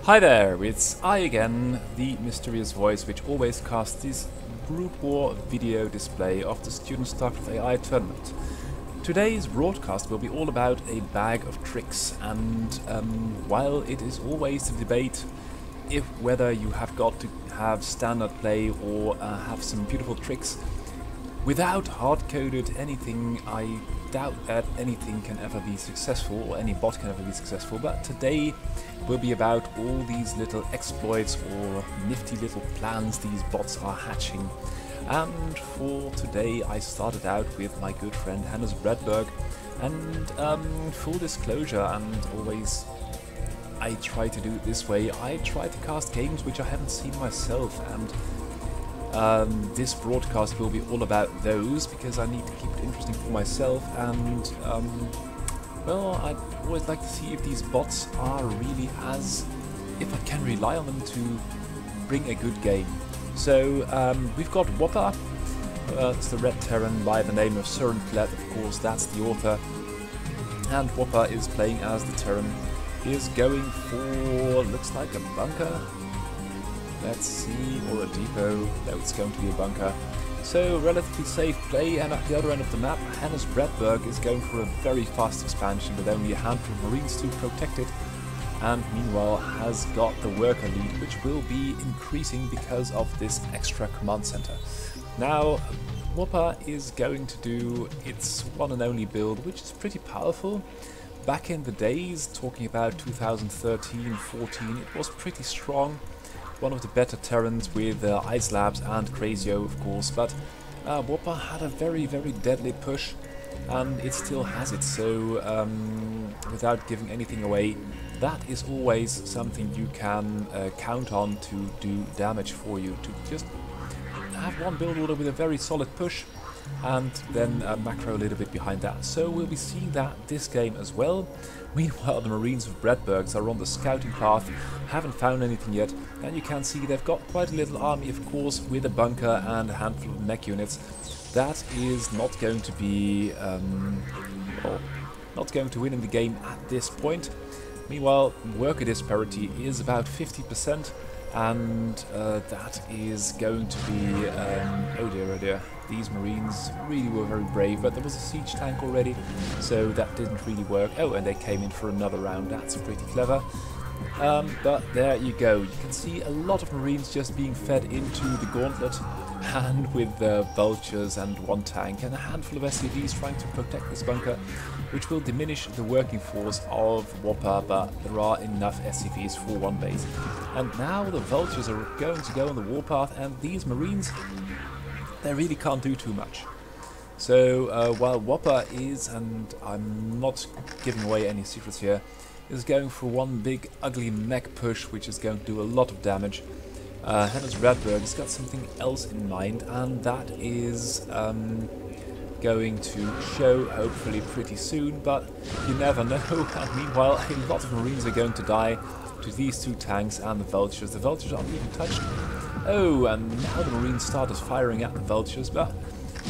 Hi there, it's I again, the mysterious voice which always casts this Brood War video display of the Student StarCraft AI tournament. Today's broadcast will be all about a bag of tricks, and while it is always a debate if whether you have got to have standard play or have some beautiful tricks, without hard-coded anything, I doubt that anything can ever be successful, or any bot can ever be successful, but today will be about all these little exploits or nifty little plans these bots are hatching. And for today I started out with my good friend RedBerg, and full disclosure, and always I try to do it this way, I try to cast games which I haven't seen myself, and this broadcast will be all about those, because I need to keep it interesting for myself, and well, I'd always like to see if these bots are really if I can rely on them to bring a good game. So we've got WAPA, it's the Red Terran by the name of Surenkled, of course, that's the author, and WAPA is playing as the Terran. He is going for, looks like a bunker. Let's see, or a depot. No, it's going to be a bunker. So, relatively safe play, and at the other end of the map, RedBerg is going for a very fast expansion with only a handful of Marines to protect it, and meanwhile has got the worker lead, which will be increasing because of this extra command center. Now, WAPA is going to do its one and only build, which is pretty powerful. Back in the days, talking about 2013-14, it was pretty strong. One of the better Terrans with Ice Labs and CrazyOh, of course, but WAPA had a very, very deadly push, and it still has it, so without giving anything away, that is always something you can count on to do damage for you, to just have one build order with a very solid push, and then macro a little bit behind that. So we'll be seeing that this game as well. Meanwhile, the Marines of RedBergs are on the scouting path, haven't found anything yet, and you can see they've got quite a little army, of course, with a bunker and a handful of mech units. That is not going to be, well, not going to win in the game at this point. Meanwhile, worker disparity is about 50%, and that is going to be, oh dear, these Marines really were very brave, but there was a siege tank already, so that didn't really work. Oh, and they came in for another round, that's pretty clever. But there you go, you can see a lot of Marines just being fed into the gauntlet, and with vultures and one tank and a handful of SCVs trying to protect this bunker, which will diminish the working force of WAPA, but there are enough SCVs for one base. And now the vultures are going to go on the warpath, and these Marines, they really can't do too much. So while WAPA is, and I'm not giving away any secrets here, is going for one big ugly mech push, which is going to do a lot of damage, RedBerg has got something else in mind, and that is going to show hopefully pretty soon, but you never know. And meanwhile, a lot of Marines are going to die to these two tanks and the vultures. The vultures aren't even touched. Oh, and now the Marines started firing at the vultures, but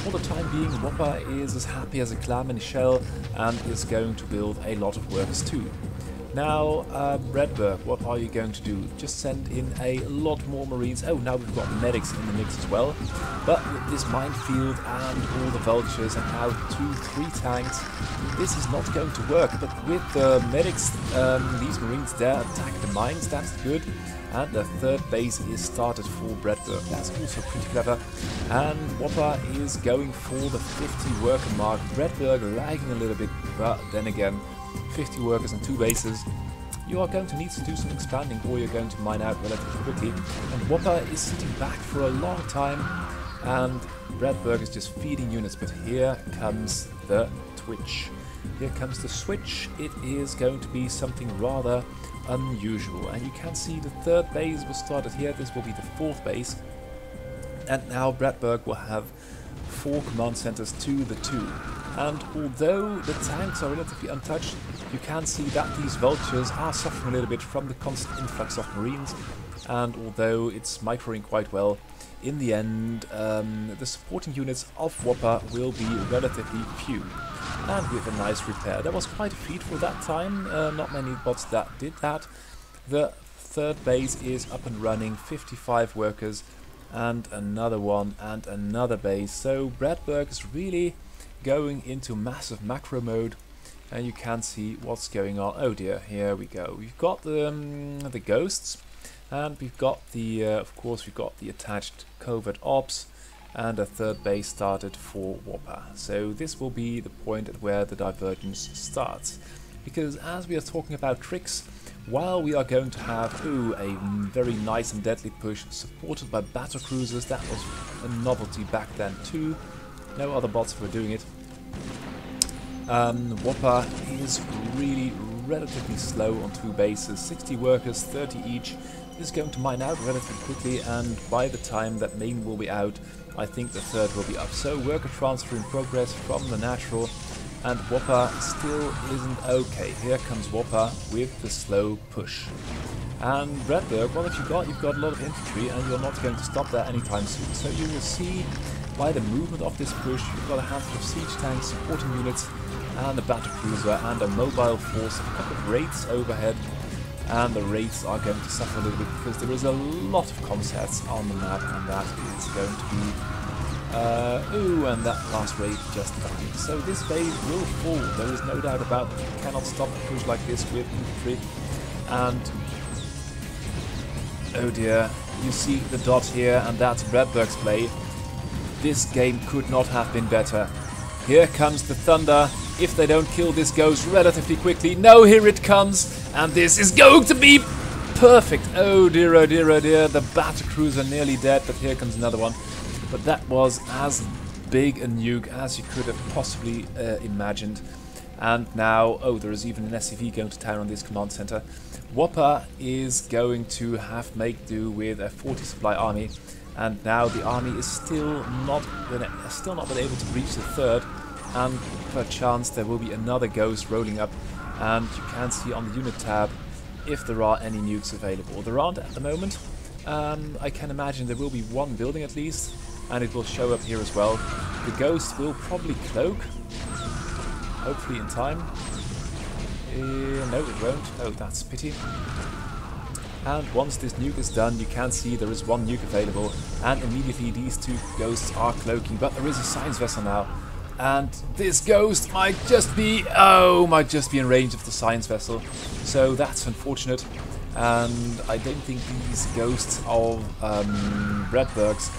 for the time being, WAPA is as happy as a clam in a shell and is going to build a lot of workers too. Now, RedBerg, what are you going to do? Just send in a lot more Marines. Oh, now we've got medics in the mix as well. But with this minefield and all the vultures and now 2-3 tanks, this is not going to work. But with the medics, these Marines there attack the mines, that's good. And the third base is started for RedBerg. That's also pretty clever. And WAPA is going for the 50 worker mark. RedBerg lagging a little bit, but then again, 50 workers and 2 bases. You are going to need to do some expanding, or you're going to mine out relatively quickly. And WAPA is sitting back for a long time, and RedBerg is just feeding units. But here comes the twitch. Here comes the switch. It is going to be something rather unusual, and you can see the third base was started here. This will be the fourth base, and now RedBerg will have 4 command centers to the 2. And although the tanks are relatively untouched, you can see that these vultures are suffering a little bit from the constant influx of Marines, and although it's microing quite well, in the end the supporting units of WAPA will be relatively few. And with a nice repair. That was quite a feat for that time, not many bots that did that. The third base is up and running, 55 workers, and another one, and another base. So RedBerg is really going into massive macro mode, and you can see what's going on. Oh dear, here we go. We've got the ghosts, and we've got the, of course, we've got the attached covert ops, and a third base started for WAPA. So this will be the point at where the divergence starts. Because as we are talking about tricks, while we are going to have a very nice and deadly push supported by battle cruisers, that was a novelty back then too. No other bots were doing it. WAPA is really relatively slow on two bases, 60 workers, 30 each. This is going to mine out relatively quickly, and by the time that main will be out, I think the third will be up. So worker transfer in progress from the natural, and WAPA still isn't okay. Here comes WAPA with the slow push. And RedBerg, well, if you've got a lot of infantry, and you're not going to stop that anytime soon. So you will see by the movement of this push, you've got a handful of siege tanks, supporting units, and a battle cruiser, and a mobile force, a couple of raids overhead. And the raids are going to suffer a little bit because there is a lot of comsats on the map, and that is going to be and that last raid just died. So this base will fall, there is no doubt about it. You cannot stop a push like this with infantry. And oh dear, you see the dot here, and that's RedBerg's play. This game could not have been better. Here comes the thunder. If they don't kill this ghost relatively quickly, no, here it comes, and this is going to be perfect. Oh dear, oh dear, oh dear. The battle cruiser nearly dead, but here comes another one. But that was as big a nuke as you could have possibly imagined. And now, oh, there is even an SCV going to town on this command center. WAPA is going to have make do with a 40 supply army, and now the army is still not been able to reach the third. And perchance there will be another ghost rolling up, and you can see on the unit tab if there are any nukes available. There aren't at the moment. I can imagine there will be one building at least, and it will show up here as well. The ghost will probably cloak, hopefully in time. No, it won't. Oh, that's a pity. And once this nuke is done, you can see there is one nuke available, and immediately these two ghosts are cloaking, but there is a science vessel now. And this ghost might just be in range of the science vessel. So that's unfortunate. And I don't think these ghosts of RedBergs,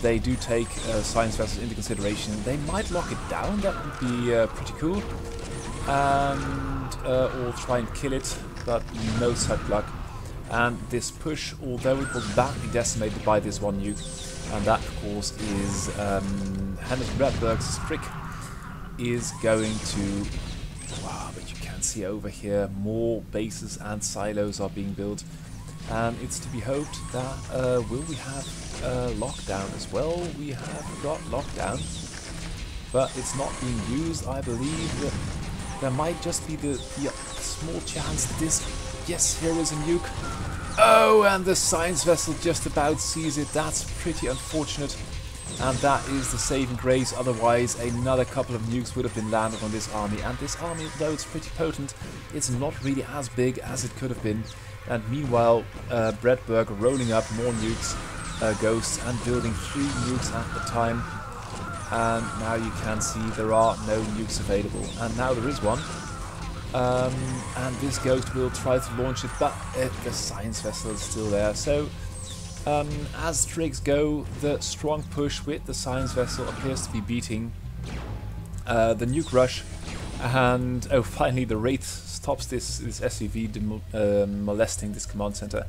they do take science vessels into consideration. They might lock it down, that would be pretty cool. And or try and kill it, but no such luck. And this push, although it was badly decimated by this one nuke, and that of course is RedBerg's trick, is going to, wow, but you can see over here more bases and silos are being built, and it's to be hoped that will we have lockdown as well. We have got lockdown, but it's not being used. I believe that there might just be the small chance that this, yes, here is a nuke. Oh, and the science vessel just about sees it. That's pretty unfortunate. And that is the saving grace, otherwise another couple of nukes would have been landed on this army. And this army, though it's pretty potent, it's not really as big as it could have been. And meanwhile, RedBerg rolling up more nukes, ghosts, and building 3 nukes at the time. And now you can see there are no nukes available. And now there is one. And this ghost will try to launch it, but the science vessel is still there. So as tricks go, the strong push with the science vessel appears to be beating the nuke rush, and oh, finally the Wraith stops this SCV molesting this command center.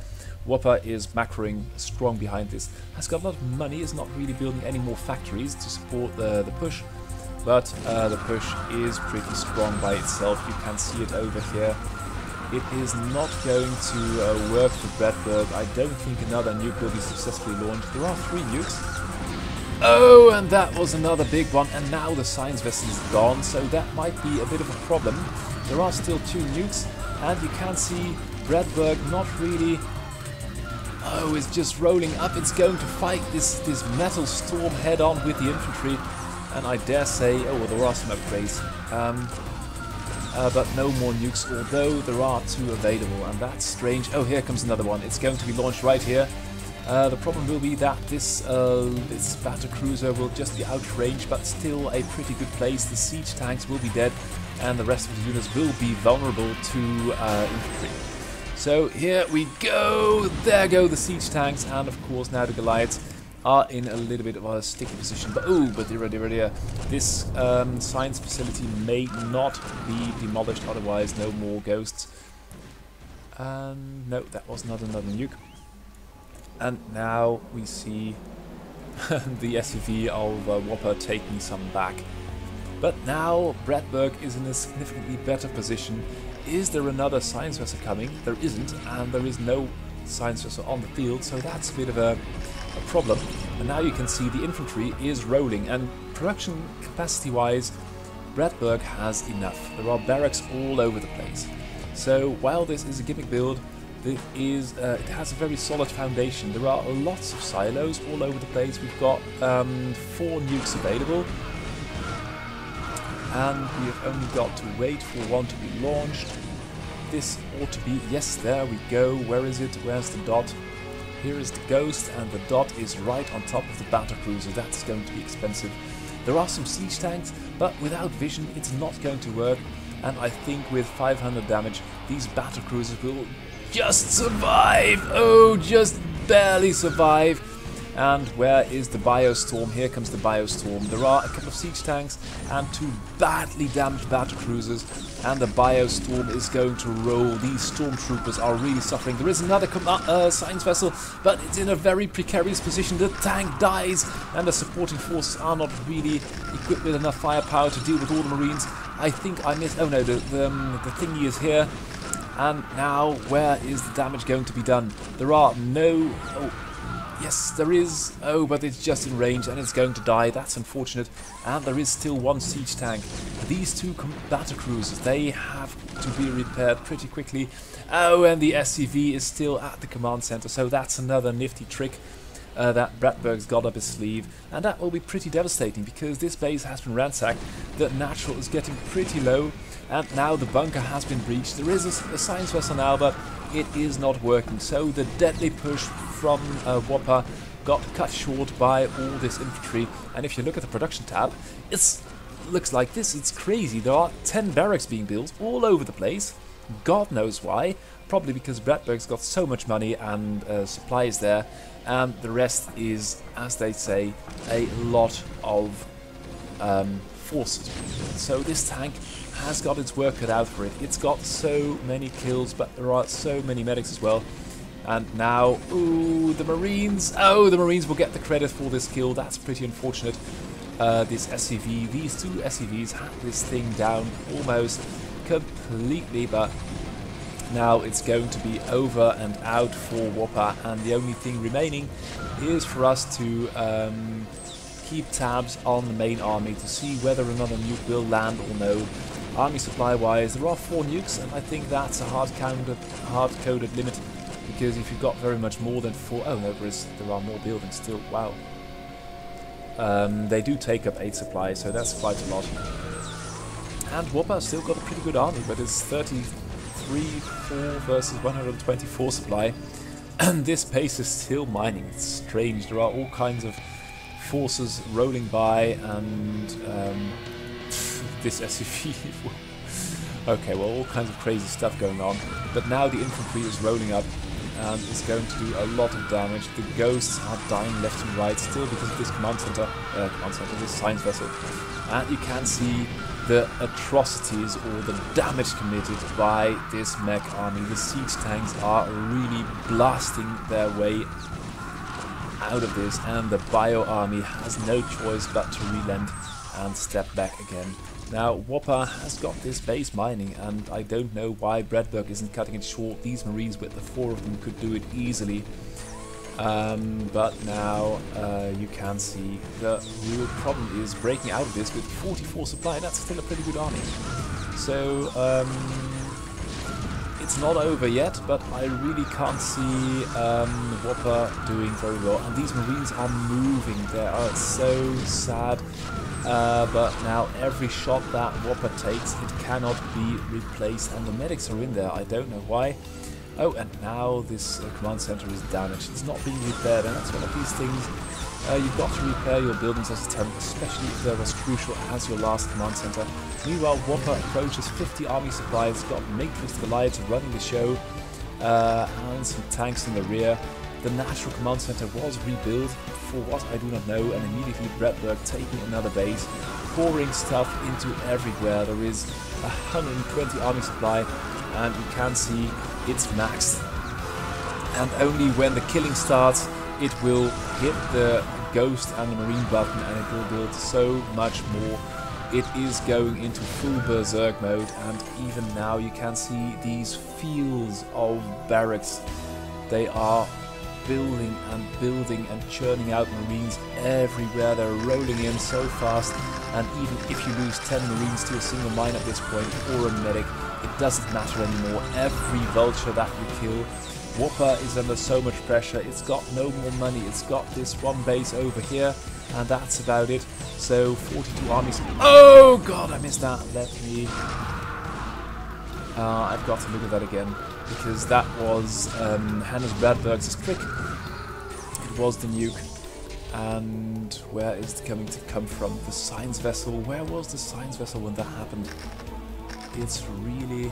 WAPA is macroing strong behind this, has got a lot of money, is not really building any more factories to support the push, but the push is pretty strong by itself. You can see it over here. It is not going to work for RedBerg. I don't think another nuke will be successfully launched. There are 3 nukes. Oh, and that was another big one, and now the science vessel is gone, so that might be a bit of a problem. There are still 2 nukes, and you can see RedBerg not really... Oh, it's just rolling up. It's going to fight this metal storm head-on with the infantry, and I dare say... Oh, well, there are some upgrades. but no more nukes, although there are 2 available, and that's strange. Oh, here comes another one. It's going to be launched right here. The problem will be that this battlecruiser will just be out of range, but still a pretty good place. The siege tanks will be dead, and the rest of the units will be vulnerable to infantry. So here we go. There go the siege tanks, and of course now the Goliaths are in a little bit of a sticky position. But this science facility may not be demolished, otherwise no more ghosts. No, that was not another nuke. And now we see the SUV of WAPA taking some back. But now RedBerg is in a significantly better position. Is there another science vessel coming? There isn't, and there is no science vessel on the field, so that's a bit of a problem. And now you can see the infantry is rolling, and production capacity wise RedBerg has enough. There are barracks all over the place. So while this is a gimmick build, it has a very solid foundation. There are lots of silos all over the place. We've got 4 nukes available, and we have only got to wait for one to be launched. This ought to be, yes, there we go. Where is it? Where's the dot? Here is the ghost, and the dot is right on top of the battlecruiser. That's going to be expensive. There are some siege tanks, but without vision it's not going to work, and I think with 500 damage these battlecruisers will just survive. Oh, just barely survive. And where is the Biostorm? Here comes the Biostorm. There are a couple of siege tanks and 2 badly damaged battlecruisers, and the Biostorm is going to roll. These stormtroopers are really suffering. There is another science vessel, but it's in a very precarious position. The tank dies, and the supporting forces are not really equipped with enough firepower to deal with all the Marines. I think I missed. Oh no, the thingy is here. And now, where is the damage going to be done? There are no... Oh, yes, there is. Oh, but it's just in range and it's going to die. That's unfortunate. And there is still 1 siege tank. These 2 battlecruisers, they have to be repaired pretty quickly. Oh, and the SCV is still at the command center. So that's another nifty trick that RedBerg's got up his sleeve. And that will be pretty devastating because this base has been ransacked. The natural is getting pretty low. And now the bunker has been breached. There is a science vessel now, but it is not working. So the deadly push from WAPA got cut short by all this infantry. And if you look at the production tab, it looks like this. It's crazy. There are 10 barracks being built all over the place. God knows why. Probably because RedBerg's got so much money and supplies there. And the rest is, as they say, a lot of forces. So this tank has got its work cut out for it. It's got so many kills, but there are so many medics as well. And now, ooh, the Marines. Oh, the Marines will get the credit for this kill. That's pretty unfortunate. This SCV, these 2 SCVs had this thing down almost completely, but now it's going to be over and out for WAPA, and the only thing remaining is for us to keep tabs on the main army to see whether another nuke will land or no. Army supply wise, there are 4 nukes, and I think that's a hard-coded limit, because if you've got very much more than 4... Oh no, there are more buildings still, wow. They do take up 8 supply, so that's quite a lot. And WAPA still got a pretty good army, but it's 33-4 versus 124 supply. And this base is still mining. It's strange. There are all kinds of forces rolling by, and this SUV. Okay, well, all kinds of crazy stuff going on. But now the infantry is rolling up, and it's going to do a lot of damage. The ghosts are dying left and right, still because of this command center, this science vessel. And you can see the atrocities or the damage committed by this mech army. The siege tanks are really blasting their way out of this, and the bio army has no choice but to relent and step back again. Now, WAPA has got this base mining, and I don't know why RedBerg isn't cutting it short. These Marines, with the 4 of them, could do it easily. But now you can see the real problem is breaking out of this with 44 supply. That's still a pretty good army. So it's not over yet, but I really can't see WAPA doing very well. And these Marines are moving. They are so sad. but now every shot that WAPA takes, it cannot be replaced, and the medics are in there. I don't know why. Oh, and now this command center is damaged. It's not being repaired, and that's one of these things. You've got to repair your buildings as a terran, especially if they're as crucial as your last command center. Meanwhile, WAPA approaches 50 army supplies, got Matrix Goliath running the show, and some tanks in the rear. The natural command center was rebuilt, for what I do not know, and immediately RedBerg taking another base, pouring stuff into everywhere. There is 120 army supply, and you can see it's maxed. And only when the killing starts, it will hit the Ghost and the Marine button, and it will build so much more. It is going into full berserk mode, and even now you can see these fields of barracks. They are building and churning out Marines everywhere. They're rolling in so fast, and even if you lose 10 Marines to a single mine at this point, or a medic, it doesn't matter anymore. Every vulture that you kill, WAPA is under so much pressure. It's got no more money. It's got this one base over here, and that's about it. So 42 armies. Oh god, I missed that. Let me... I've got to look at that again, because that was Hannes RedBerg's trick. It was the nuke. And where is it coming to come from? The science vessel. Where was the science vessel when that happened? It's really...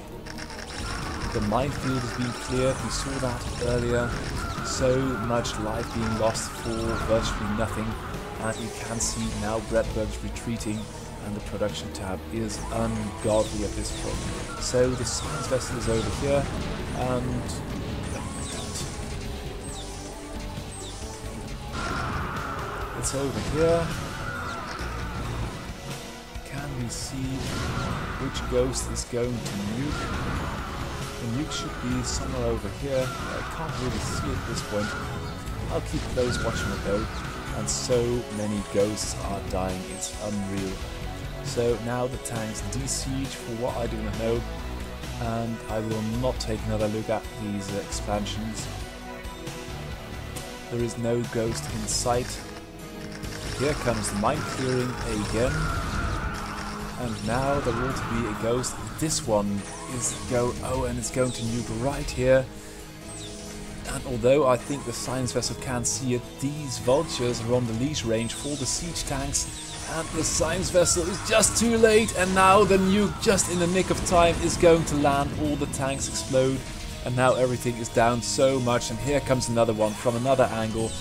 The minefield is being cleared. We saw that earlier. So much life being lost for virtually nothing. And you can see now RedBerg's retreating, and the production tab is ungodly at this point. So the science vessel is over here, and it's over here. Can we see which ghost is going to nuke? The nuke should be somewhere over here. I can't really see it at this point. I'll keep close watching it though. And so many ghosts are dying, it's unreal. So now the tanks de-siege for what I do not know, and I will not take another look at these expansions. There is no ghost in sight. Here comes the mine clearing again, and now there ought to be a ghost. This one is and it's going to nuke right here. And although I think the science vessel can't see it, these vultures are on the leash range for the siege tanks, and the science vessel is just too late, and now the nuke, just in the nick of time, is going to land. All the tanks explode, and now everything is down so much, and here comes another one from another angle,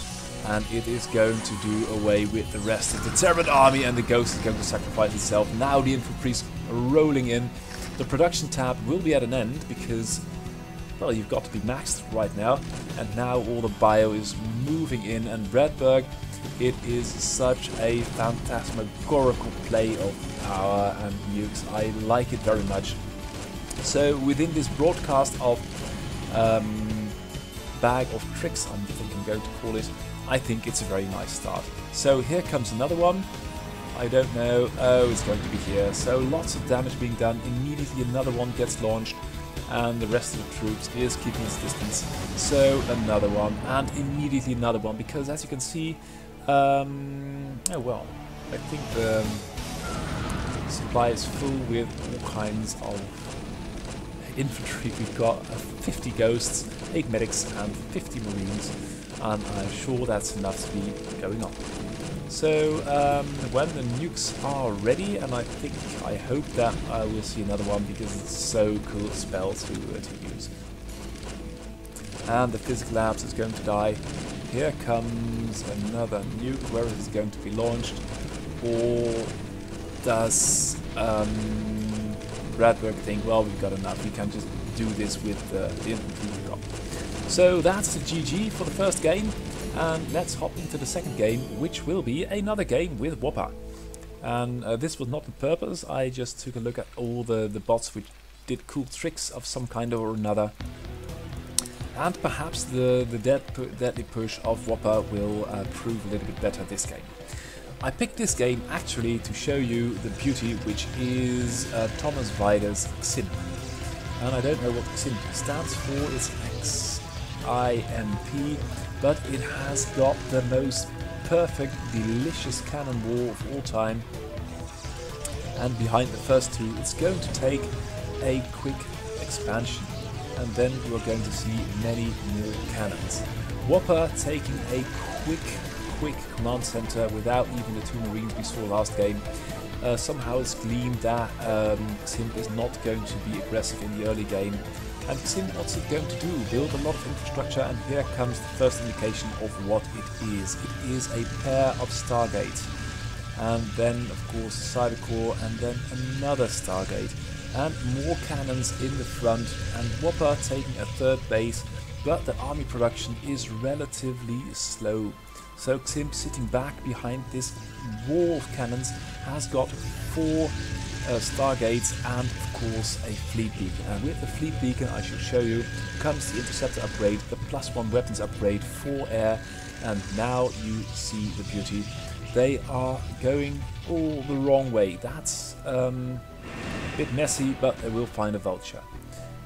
and it is going to do away with the rest of the Terran army, and the ghost is going to sacrifice itself. Now the infantry's rolling in. The production tab will be at an end, because... well, you've got to be maxed right now, and now all the bio is moving in, and RedBerg, it is such a phantasmagorical play of power and nukes. I like it very much. So within this broadcast of bag of tricks, I think I'm going to call it, I think it's a very nice start. So here comes another one. I don't know. Oh, it's going to be here. So lots of damage being done. Immediately another one gets launched, and the rest of the troops is keeping its distance. So another one, and immediately another one, because as you can see, oh well, I think the supply is full with all kinds of infantry. We've got 50 ghosts, 8 medics, and 50 marines, and I'm sure that's enough to be going on. So when the nukes are ready, and I hope that I will see another one, because it's so cool spell to use. And the physical labs is going to die. Here comes another nuke. Where is it going to be launched? Or does RedBerg think, well, we've got enough, we can just do this with the infantry we've got. So that's the GG for the first game. And let's hop into the second game, which will be another game with WAPA. And this was not on purpose. I just took a look at all the bots which did cool tricks of some kind or another. And perhaps the deadly push of WAPA will prove a little bit better this game. I picked this game actually to show you the beauty which is Thomas Weider's XIMP. And I don't know what XIMP stands for. It's XIMP. But it has got the most perfect, delicious cannonball of all time. and behind the first two it's going to take a quick expansion, and then you're going to see many more cannons. WAPA taking a quick command center without even the 2 Marines we saw last game. Somehow it's gleamed that Ximp is not going to be aggressive in the early game. And Ximp, what's it going to do? Build a lot of infrastructure, and here comes the first indication of what it is. It is a pair of Stargate. And then, of course, Cyber Core, and then another Stargate. And more cannons in the front, and WAPA taking a 3rd base, but the army production is relatively slow. So Ximp, sitting back behind this wall of cannons, has got 4 Stargates and of course a Fleet Beacon. And with the Fleet Beacon, I should show you, comes the Interceptor upgrade, the +1 weapons upgrade for air, and now you see the beauty. They are going all the wrong way. That's a bit messy, but they will find a vulture.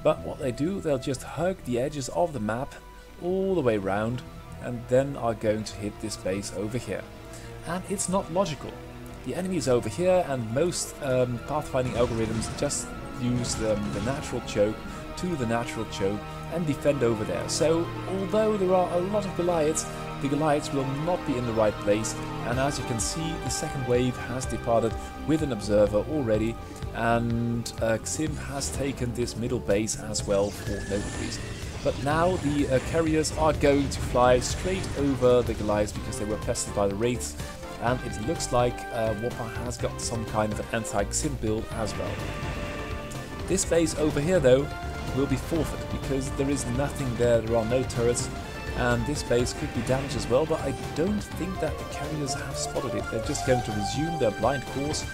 But what they do, they'll just hug the edges of the map all the way around, and then are going to hit this base over here. And it's not logical. The enemy is over here, and most pathfinding algorithms just use the natural choke to the natural choke and defend over there. So although there are a lot of Goliaths, the Goliaths will not be in the right place, and as you can see, the second wave has departed with an observer already, and Ximp has taken this middle base as well for no good reason. But now the carriers are going to fly straight over the Goliaths because they were pestered by the Wraiths, and it looks like WAPA has got some kind of an anti-Ximp build as well. This base over here though will be forfeit because there is nothing there, there are no turrets, and this base could be damaged as well, but I don't think that the carriers have spotted it. They're just going to resume their blind course,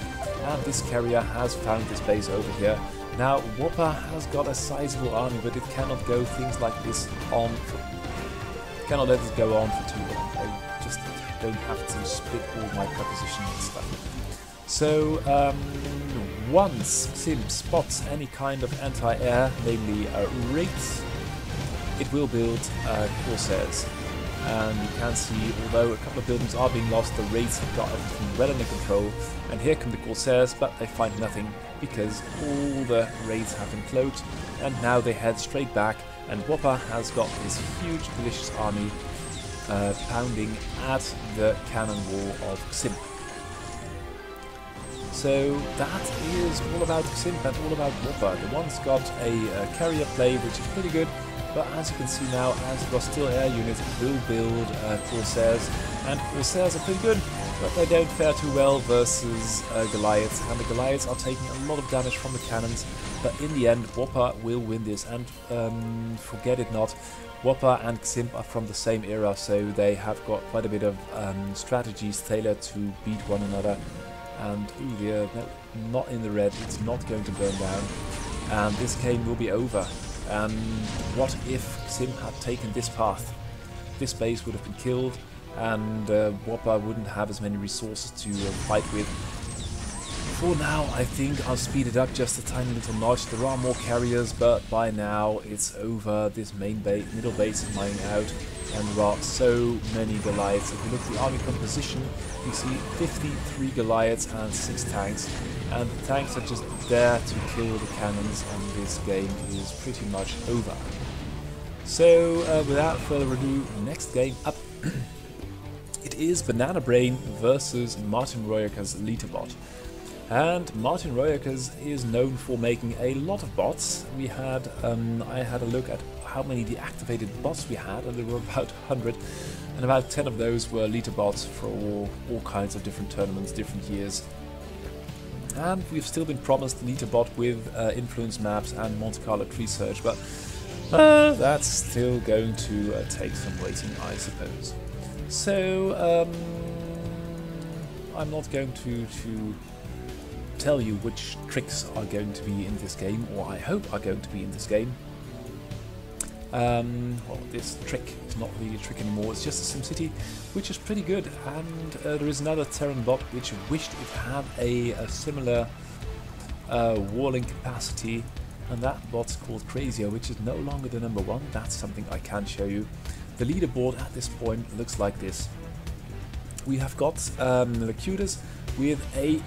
and this carrier has found this base over here. Now WAPA has got a sizable army, but it cannot go things like this on for, cannot let it go on for too long. I just don't have to split all my prepositions and stuff. So once Ximp spots any kind of anti-air, namely Wraiths, it will build Corsairs. And you can see, although a couple of buildings are being lost, the Wraiths have got everything well under control. And here come the Corsairs, but they find nothing because all the Wraiths have been cloaked, and now they head straight back, and WAPA has got this huge delicious army pounding at the cannon wall of Ximp. So that is all about Ximp and all about WAPA. The one's got a carrier play, which is pretty good, but as you can see now, as the still air unit will build Corsairs, and Corsairs are pretty good, but they don't fare too well versus Goliaths, and the Goliaths are taking a lot of damage from the cannons, but in the end WAPA will win this, and forget it not, WAPA and Ximp are from the same era, so they have got quite a bit of strategies tailored to beat one another. And ooh dear, no, not in the red, it's not going to burn down, and this game will be over. And what if Ximp had taken this path? This base would have been killed, and WAPA wouldn't have as many resources to fight with. For now, I think I'll speed it up just a tiny little notch. There are more carriers, but by now it's over. This main base, middle base is mining out, and there are so many Goliaths. If you look at the army composition, you see 53 Goliaths and 6 tanks, and the tanks are just there to kill the cannons, and this game is pretty much over. So without further ado, next game up. It is Banana Brain versus Martin Royaker's Lita bot. And Martin Royaker's is known for making a lot of bots. We had, I had a look at how many deactivated bots we had, and there were about 100, and about 10 of those were Lita bots for all kinds of different tournaments, different years. And we've still been promised Lita bot with influence maps and Monte Carlo tree search, but that's still going to take some waiting, I suppose. So I'm not going to tell you which tricks are going to be in this game, or I hope are going to be in this game. Well, this trick is not really a trick anymore, it's just a SimCity, which is pretty good, and there is another Terran bot which wished it had a similar walling capacity, and that bot's called CrazyOh, which is no longer the #1. That's something I can show you. The leaderboard at this point looks like this. We have got the Cutest with an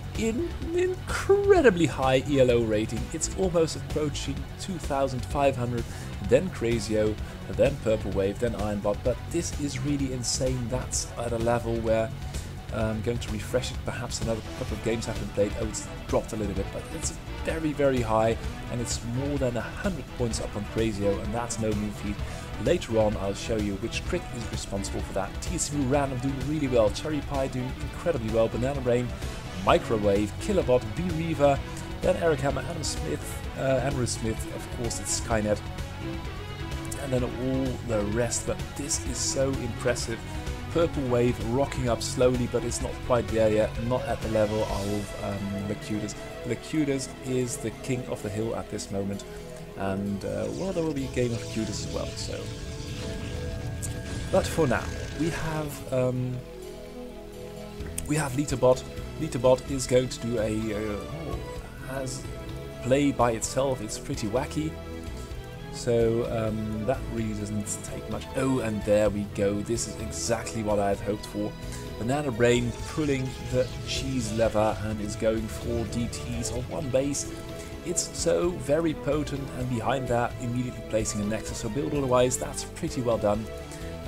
incredibly high ELO rating. It's almost approaching 2,500, then CrazyOh, then Purple Wave, then Ironbot, but this is really insane. That's at a level where I'm going to refresh it, perhaps another couple of games have been played. Oh, it's dropped a little bit, but it's very, very high, and it's more than 100 points up on CrazyOh, and that's no mean feat. Later on, I'll show you which trick is responsible for that. TSU Random doing really well, Cherry Pie doing incredibly well, Banana Brain, Microwave, Killerbot, B-Reaver, then Heracamma, Andrew Smith, of course it's Skynet, and then all the rest, but this is so impressive. Purple Wave rocking up slowly, but it's not quite there yet, not at the level of the Cutest. The Cutest is the king of the hill at this moment, and well, there will be a game of Cutest as well. So, but for now, we have Lita-bot. Lita-bot is going to do as play by itself. It's pretty wacky. So that really doesn't take much. Oh, and there we go. This is exactly what I had hoped for. Banana Brain pulling the cheese lever and is going for DTs on one base. It's so very potent, and behind that immediately placing a Nexus. So build order-wise, that's pretty well done.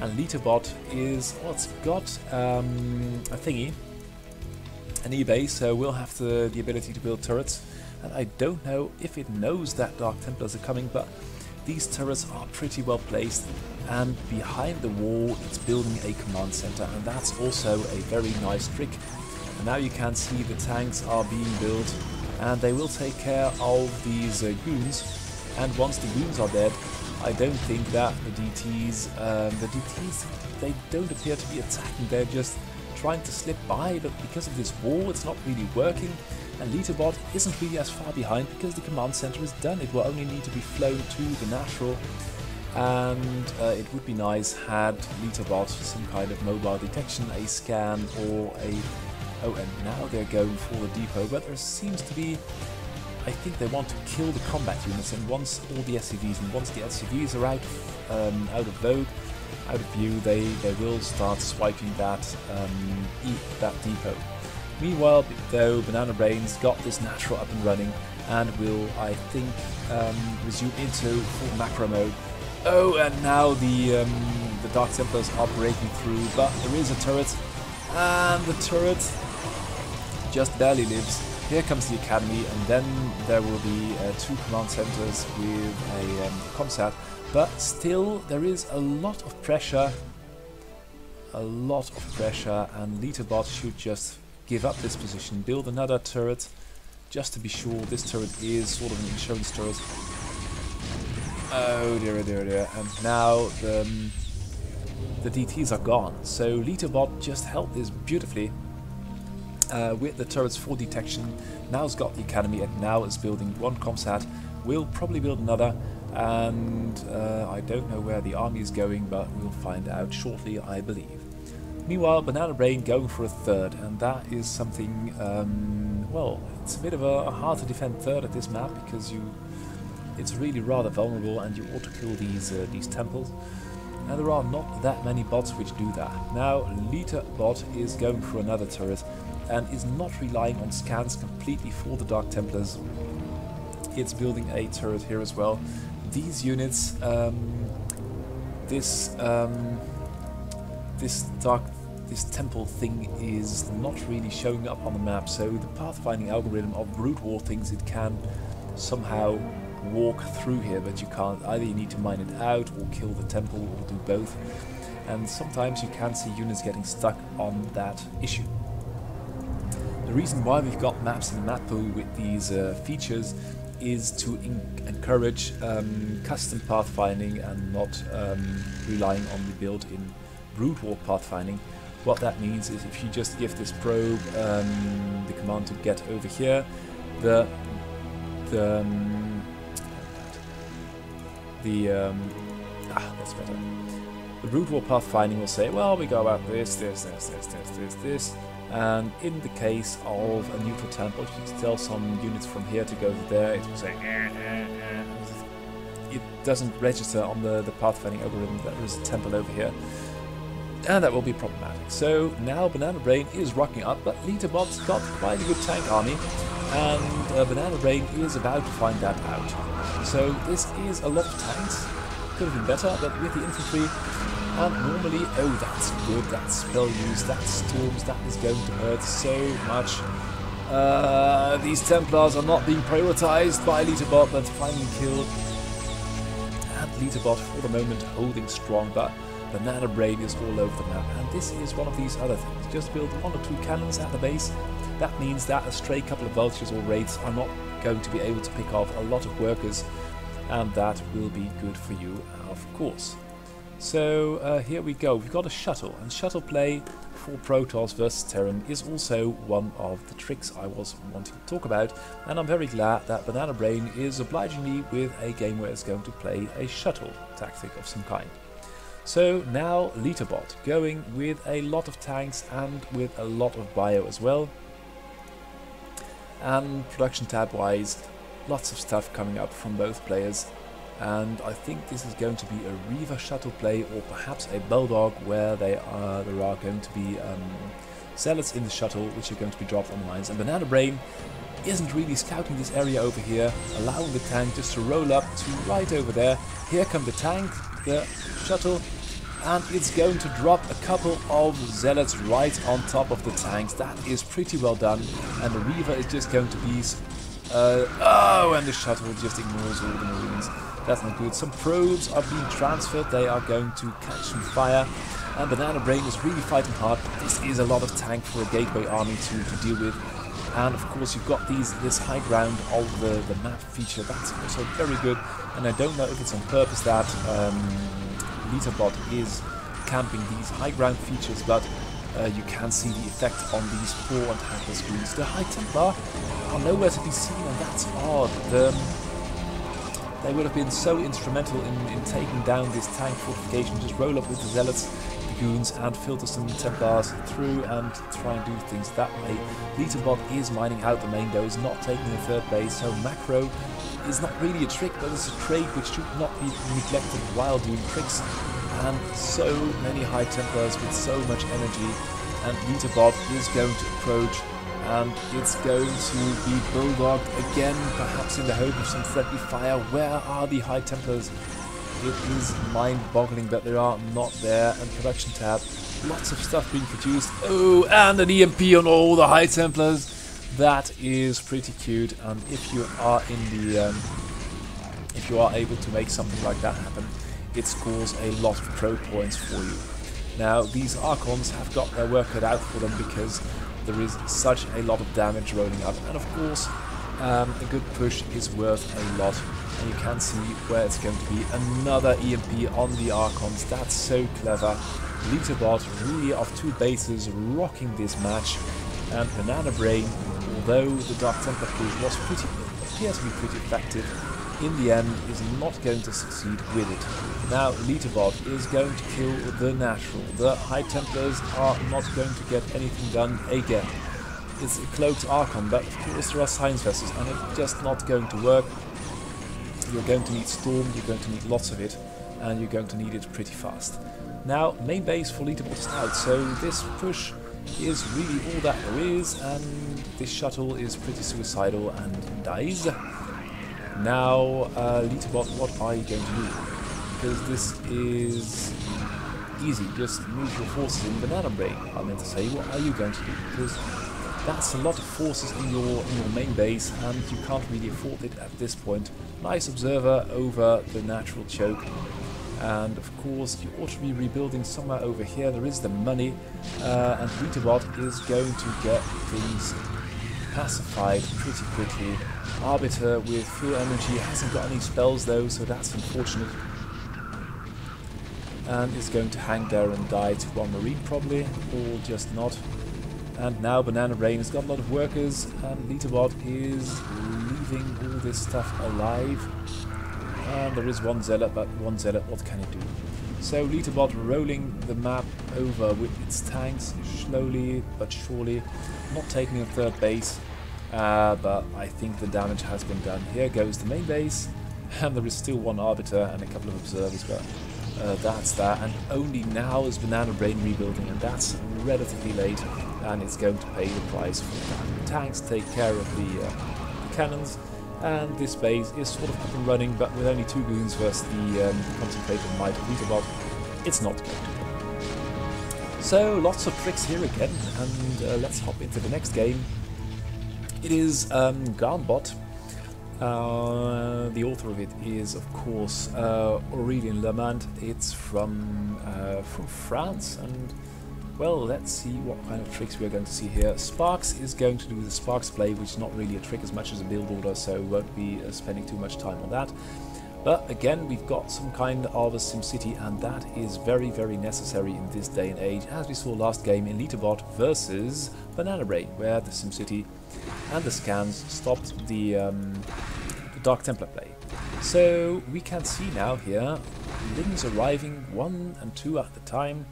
And Lita-bot is, well, it's got a thingy, an eBay, so we'll have the ability to build turrets. And I don't know if it knows that Dark Templars are coming, but these turrets are pretty well placed, and behind the wall it's building a command center, and that's also a very nice trick. And now you can see the tanks are being built, and they will take care of these goons. And once the goons are dead, I don't think that the DTs, they don't appear to be attacking, they're just trying to slip by, but because of this wall it's not really working. And Lita-bot isn't really as far behind because the command center is done. It will only need to be flown to the natural, and it would be nice had Lita-bot some kind of mobile detection, a scan or a... Oh, and now they're going for the depot, but there seems to be... I think they want to kill the combat units, and once all the SCVs, and once the SCVs are out of vogue, out of view, they will start swiping that depot. Meanwhile, though, Banana Brain's got this natural up and running, and will, I think, resume into full macro mode. Oh, and now the Dark Templars are breaking through, but there is a turret, and the turret just barely lives. Here comes the Academy, and then there will be 2 command centers with a comsat, but still there is a lot of pressure, and Lita-bot should just give up this position, build another turret, just to be sure. This turret is sort of an insurance turret. Oh dear, dear, dear. And now the DTs are gone. So Lita-bot just held this beautifully with the turrets for detection. Now it's got the Academy, and now it's building 1 comsat. We'll probably build another, and I don't know where the army is going, but we'll find out shortly, I believe. Meanwhile, Banana Brain going for a 3rd, and that is something, well, it's a bit of a hard to defend 3rd at this map, because it's really rather vulnerable, and you auto-kill these temples. And there are not that many bots which do that. Now, Lita-bot is going for another turret, and is not relying on scans completely for the Dark Templars. It's building a turret here as well. These units, this temple thing is not really showing up on the map, so the pathfinding algorithm of Brute War thinks it can somehow walk through here, but you can't. Either you need to mine it out or kill the temple, or do both. And sometimes you can see units getting stuck on that issue. The reason why we've got maps in the map pool with these features is to encourage custom pathfinding and not relying on the built-in Brute War pathfinding. What that means is if you just give this probe the command to get over here, that's better. The Brute War pathfinding will say, well, we go about this, and in the case of a neutral temple, if you tell some units from here to go to there, it will say, it doesn't register on the pathfinding algorithm that there is a temple over here. and that will be problematic. So now Banana Brain is rocking up, but Litabot's got quite a good tank army, and Banana Brain is about to find that out. So this is a lot of tanks. Could have been better, but with the infantry, and normally, oh, that's good, that's spell use, that's storms, that is going to hurt so much. These Templars are not being prioritized by Litabot, but finding killed. And Litabot for the moment holding strong, but Banana Brain is all over the map, and this is one of these other things. Just build 1 or 2 cannons at the base. That means that a stray couple of vultures or raids are not going to be able to pick off a lot of workers, and that will be good for you, of course. So here we go. We've got a shuttle, and shuttle play for Protoss versus Terran is also one of the tricks I was wanting to talk about, and I'm very glad that Banana Brain is obliging me with a game where it's going to play a shuttle tactic of some kind. So now Litabot going with a lot of tanks and with a lot of bio as well. And production tab wise, lots of stuff coming up from both players. And I think this is going to be a Reaver shuttle play, or perhaps a Bulldog, where there are going to be zealots in the shuttle which are going to be dropped on the mines. And Banana Brain isn't really scouting this area over here, allowing the tank just to roll up to right over there. Here come the tank, the shuttle, and it's going to drop a couple of zealots right on top of the tanks. That is pretty well done, and the Reaver is just going to be... oh, and the shuttle just ignores all the Marines. That's not good. Some probes are being transferred. They are going to catch some fire. And Banana Brain is really fighting hard. This is a lot of tank for a gateway army to deal with. And of course you've got this high ground of the map feature. That's also very good. And I don't know if it's on purpose that Litabot is camping these high ground features, but you can see the effect on these poor and hapless screens. The High Templar are nowhere to be seen, and that's odd. They would have been so instrumental in taking down this tank fortification. Just roll up with the zealots, the goons, and filter some Templars through and try and do things that way. Litabot is mining out the main, though, is not taking the third base, so macro is not really a trick, but it's a trait which should not be neglected while doing tricks. And so many High Templars with so much energy, and Litabot is going to approach, and it's going to be bulldogged again, perhaps in the hope of some friendly fire. Where are the High Templars? It is mind-boggling that they are not there. And production tab, lots of stuff being produced. Oh, and an EMP on all the High Templars. That is pretty cute. And if you are in the, if you are able to make something like that happen, it scores a lot of pro points for you. Now, these Archons have got their work cut out for them, because there is such a lot of damage rolling up, and of course a good push is worth a lot. And you can see where it's going to be another EMP on the Archons. That's so clever. Litabot really off 2 bases, rocking this match. And Banana Brain, although the Dark Templar push appears to be pretty effective, in the end is not going to succeed with it. Now Litabot is going to kill the natural. The High Templars are not going to get anything done again. It's a cloaked Archon, but of course there are science vessels, and it's just not going to work. You're going to need storm, you're going to need lots of it, and you're going to need it pretty fast. Now main base for Litabot is out, so this push is really all that there is, and this shuttle is pretty suicidal and dies. Now, Litabot, what are you going to do? Because this is easy. Just move your forces in Banana Brain. I meant to say, what are you going to do? Because that's a lot of forces in your main base, and you can't really afford it at this point. Nice observer over the natural choke. And of course, you ought to be rebuilding somewhere over here. There is the money, and Litabot is going to get things pacified pretty quickly. Arbiter with full energy hasn't got any spells though, so that's unfortunate. And is going to hang there and die to one Marine probably, or just not. And now Banana Brain has got a lot of workers, and Litabot is leaving all this stuff alive. And there is one Zealot, but one Zealot, what can it do? So Litabot rolling the map over with its tanks, slowly but surely, not taking a third base. But I think the damage has been done. Here goes the main base, and there is still one Arbiter and a couple of observers, but that's that, and only now is Banana Brain rebuilding, and that's relatively late, and it's going to pay the price for that. The tanks take care of the cannons, and this base is sort of up and running, but with only 2 goons versus the concentrated might of Lita, it's not going to be. So lots of tricks here again, and let's hop into the next game. It is Guardbot. The author of it is, of course, Aurélien Lamant. It's from France, and well, let's see what kind of tricks we are going to see here. Sparks is going to do the Sparks play, which is not really a trick as much as a build order, so won't be spending too much time on that. But again, we've got some kind of a SimCity, and that is very, very necessary in this day and age, as we saw last game in Litabot versus Banana Brain, where the SimCity and the scans stopped the Dark Templar play. So we can see now here, Lings arriving 1 and 2 at the time,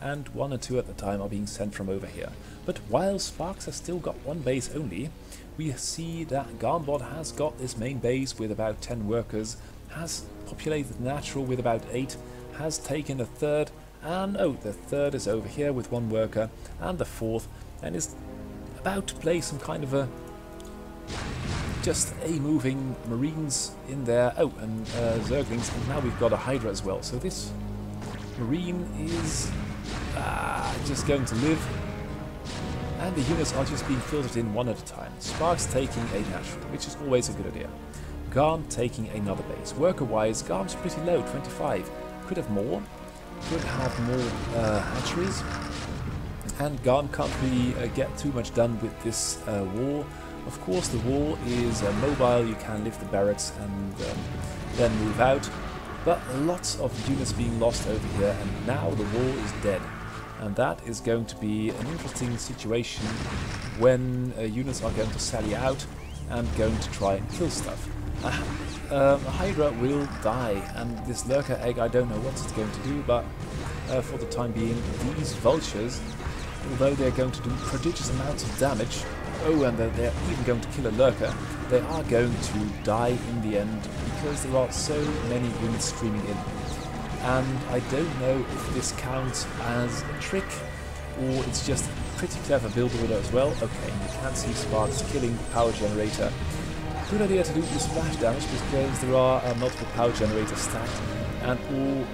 and 1 and 2 at the time are being sent from over here. But while Sparks has still got 1 base only, we see that Guardbot has got this main base with about 10 workers, has populated natural with about 8, has taken a 3rd, and oh, the 3rd is over here with 1 worker, and the 4th, and is about to play some kind of a just a moving Marines in there. Oh, and Zerglings, and now we've got a Hydra as well. So this Marine is just going to live, and the units are just being filtered in 1 at a time. Sparks taking a natural, which is always a good idea. Garm taking another base. Worker-wise, Garm's pretty low, 25. Could have more. Could have more hatcheries. And Garm can't really get too much done with this wall. Of course, the wall is mobile. You can lift the barracks and then move out. But lots of units being lost over here, and now the wall is dead. And that is going to be an interesting situation when units are going to sally out and going to try and kill stuff. A Hydra will die, and this Lurker Egg, I don't know what it's going to do, but for the time being, these Vultures, although they're going to do prodigious amounts of damage, oh, and they're even going to kill a Lurker, they are going to die in the end because there are so many units streaming in. And I don't know if this counts as a trick or it's just a pretty clever build order as well. Okay, you can see Sparks killing the power generator. Good idea to do the splash damage because there are multiple power generators stacked, and all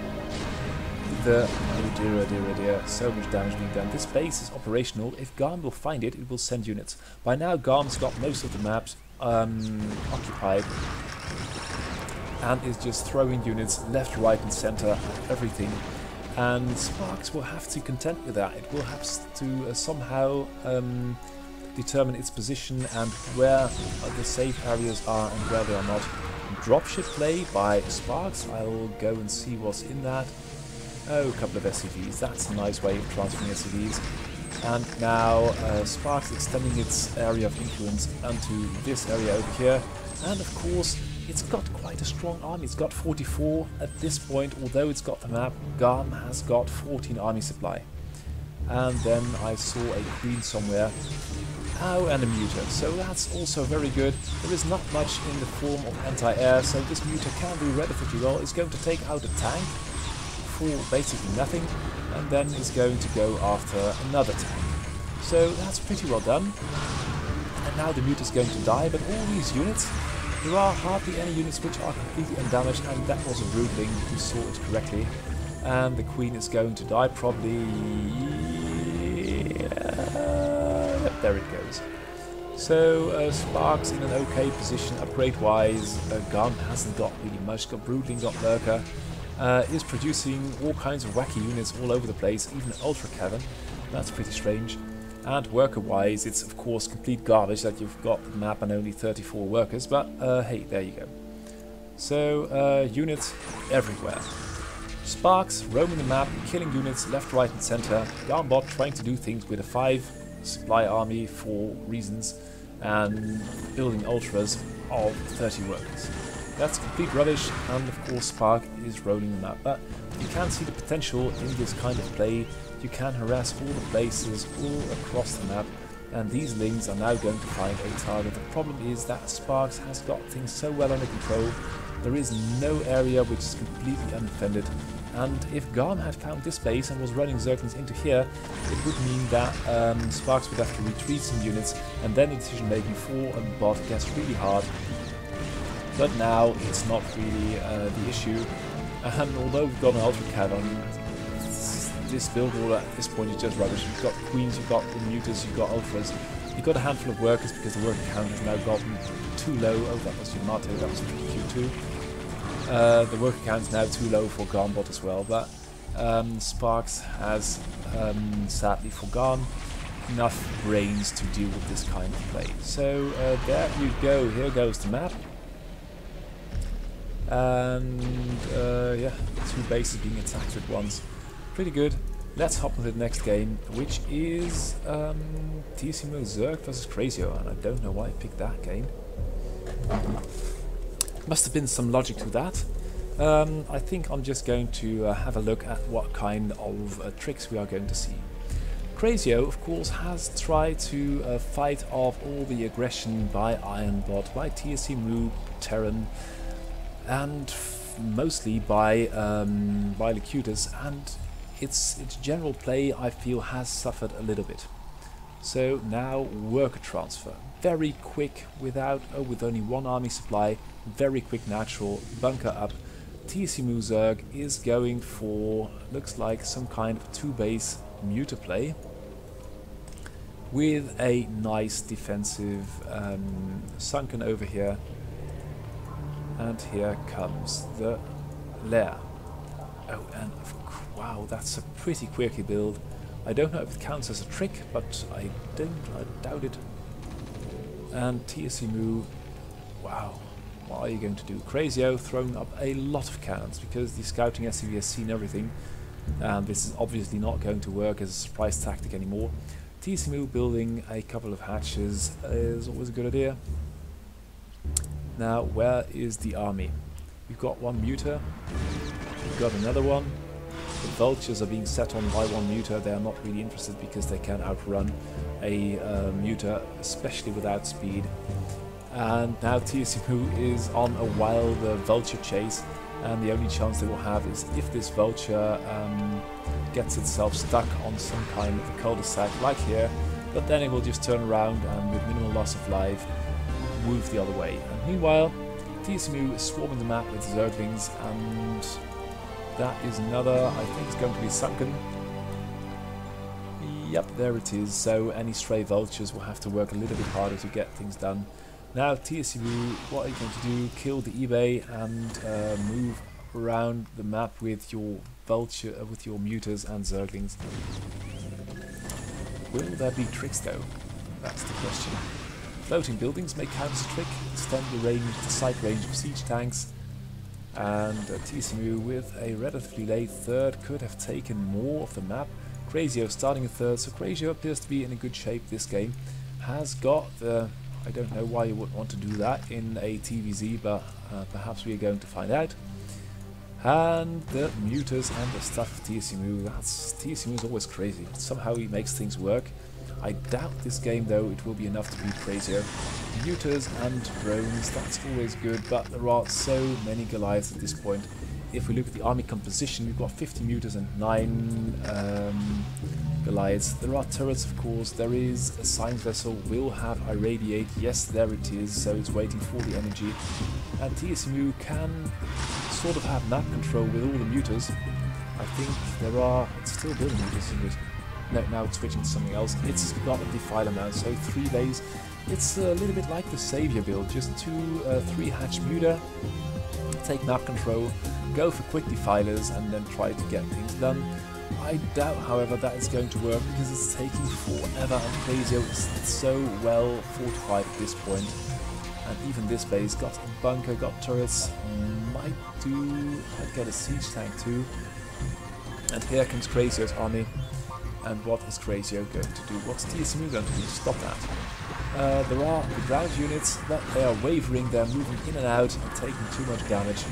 the oh dear, so much damage being done. This base is operational. If Garm will find it, it will send units. By now Garm's got most of the maps occupied and is just throwing units left, right and center at everything. And Sparks will have to contend with that. It will have to somehow determine its position and where the safe areas are and where they are not. Dropship play by Sparks. I'll go and see what's in that. Oh, a couple of SCVs. That's a nice way of transferring SCVs. And now Sparks extending its area of influence onto this area over here. And of course, it's got quite a strong army. It's got 44 at this point, although it's got the map. Garm has got 14 army supply. And then I saw a queen somewhere. Oh, and a muter. So that's also very good. There is not much in the form of anti-air, so this muter can do relatively well. It's going to take out a tank for basically nothing, and then is going to go after another tank. So that's pretty well done. And now the muter is going to die, but all these units, there are hardly any units which are completely undamaged, and that was a broodling who saw it correctly. And the queen is going to die probably. Yep, there it goes. So Sparks in an okay position upgrade-wise. Garm hasn't got really much. Got broodling, got lurker. Is producing all kinds of wacky units all over the place, even Ultra Cavern. That's pretty strange. And worker-wise, it's of course complete garbage that you've got the map and only 34 workers, but hey, there you go. So, units everywhere. Sparks roaming the map, killing units left, right and center. Guardbot trying to do things with a 5 supply army for reasons, and building ultras of 30 workers. That's complete rubbish, and of course Spark is rolling the map. But you can see the potential in this kind of play. You can harass all the bases all across the map, and these Lings are now going to find a target. The problem is that Sparks has got things so well under control. There is no area which is completely undefended, And if Garm had found this base and was running Zerglings into here, it would mean that Sparks would have to retreat some units, and then the decision making for a bot gets really hard. But now it's not really the issue. And although we've got an Ultra Cannon, this build order at this point is just rubbish. You've got Queens, you've got the Mutas, you've got Ultras. You've got a handful of workers because the worker count has now gotten too low. Oh, that was Yamato, that was Q2. The worker count is now too low for Guardbot as well, but Sparks has sadly forgone enough brains to deal with this kind of play. So there you go, here goes the map. And yeah, 2 bases being attacked at once. Pretty good. Let's hop into the next game, which is Tiemuzhen Zerg versus CrazyOh, and I don't know why I picked that game. Must have been some logic to that. I think I'm just going to have a look at what kind of tricks we are going to see. CrazyOh, of course, has tried to fight off all the aggression by Ironbot, by Tiemuzhen, Terran, and mostly by the Cutest, and its general play, I feel, has suffered a little bit. So now worker transfer, very quick, with only 1 army supply, very quick natural, bunker up. Tiemuzhen Zerg is going for, looks like, some kind of 2-base muta play with a nice defensive sunken over here. And here comes the lair. Oh, and wow, that's a pretty quirky build. I don't know if it counts as a trick, but I doubt it. And Tiemuzhen, wow, what are you going to do? CrazyOh throwing up a lot of cannons because the scouting SCV has seen everything, and this is obviously not going to work as a surprise tactic anymore. Tiemuzhen building a couple of hatches is always a good idea. Now, where is the army? We've got 1 muta, we've got another one. The vultures are being set on by 1 muta. They are not really interested because they can outrun a muta, especially without speed. And now Tiemuzhen is on a wild vulture chase, and the only chance they will have is if this vulture gets itself stuck on some kind of a cul-de-sac like here, but then it will just turn around and with minimal loss of life move the other way. And meanwhile, Tiemuzhen is swarming the map with Zerglings, and that is another, I think it's going to be sunken. Yep, there it is. So any stray vultures will have to work a little bit harder to get things done. Now Tiemuzhen, what are you going to do? Kill the eBay and move around the map with your vulture, with your mutas and Zerglings. Will there be tricks though? That's the question. Floating buildings may count as a trick, extend the sight range of siege tanks. And Tiemuzhen with a relatively late third could have taken more of the map. CrazyOh starting a third, so CrazyOh appears to be in a good shape this game. Has got the, I don't know why you would want to do that in a TVZ, but perhaps we are going to find out. And the mutas and the stuff of Tiemuzhen, Tiemuzhen is always crazy. Somehow he makes things work. I doubt this game though it will be enough to beat CrazyOh. Mutas and drones, that's always good, but there are so many Goliaths at this point. If we look at the army composition, we've got 50 mutas and 9 Goliaths. There are turrets, of course. There is a science vessel, will have irradiate. Yes, there it is, so it's waiting for the energy. And Tiemuzhen can sort of have map control with all the mutas. I think there are, it's still building mutas, isn't it? No, now it's switching to something else. It's got a defiler now, so 3 bays. It's a little bit like the Savior build, just 3 hatch muta, take map control, go for quick defilers, and then try to get things done. I doubt, however, that is going to work because it's taking forever, and CrazyOh is so well fortified at this point. And even this base got a bunker, got turrets, might get a siege tank too. And here comes CrazyOh's army. And what is CrazyOh going to do? What's Tiemuzhen going to do? Stop that. There are the ground units, but they are wavering, they're moving in and out and taking too much damage.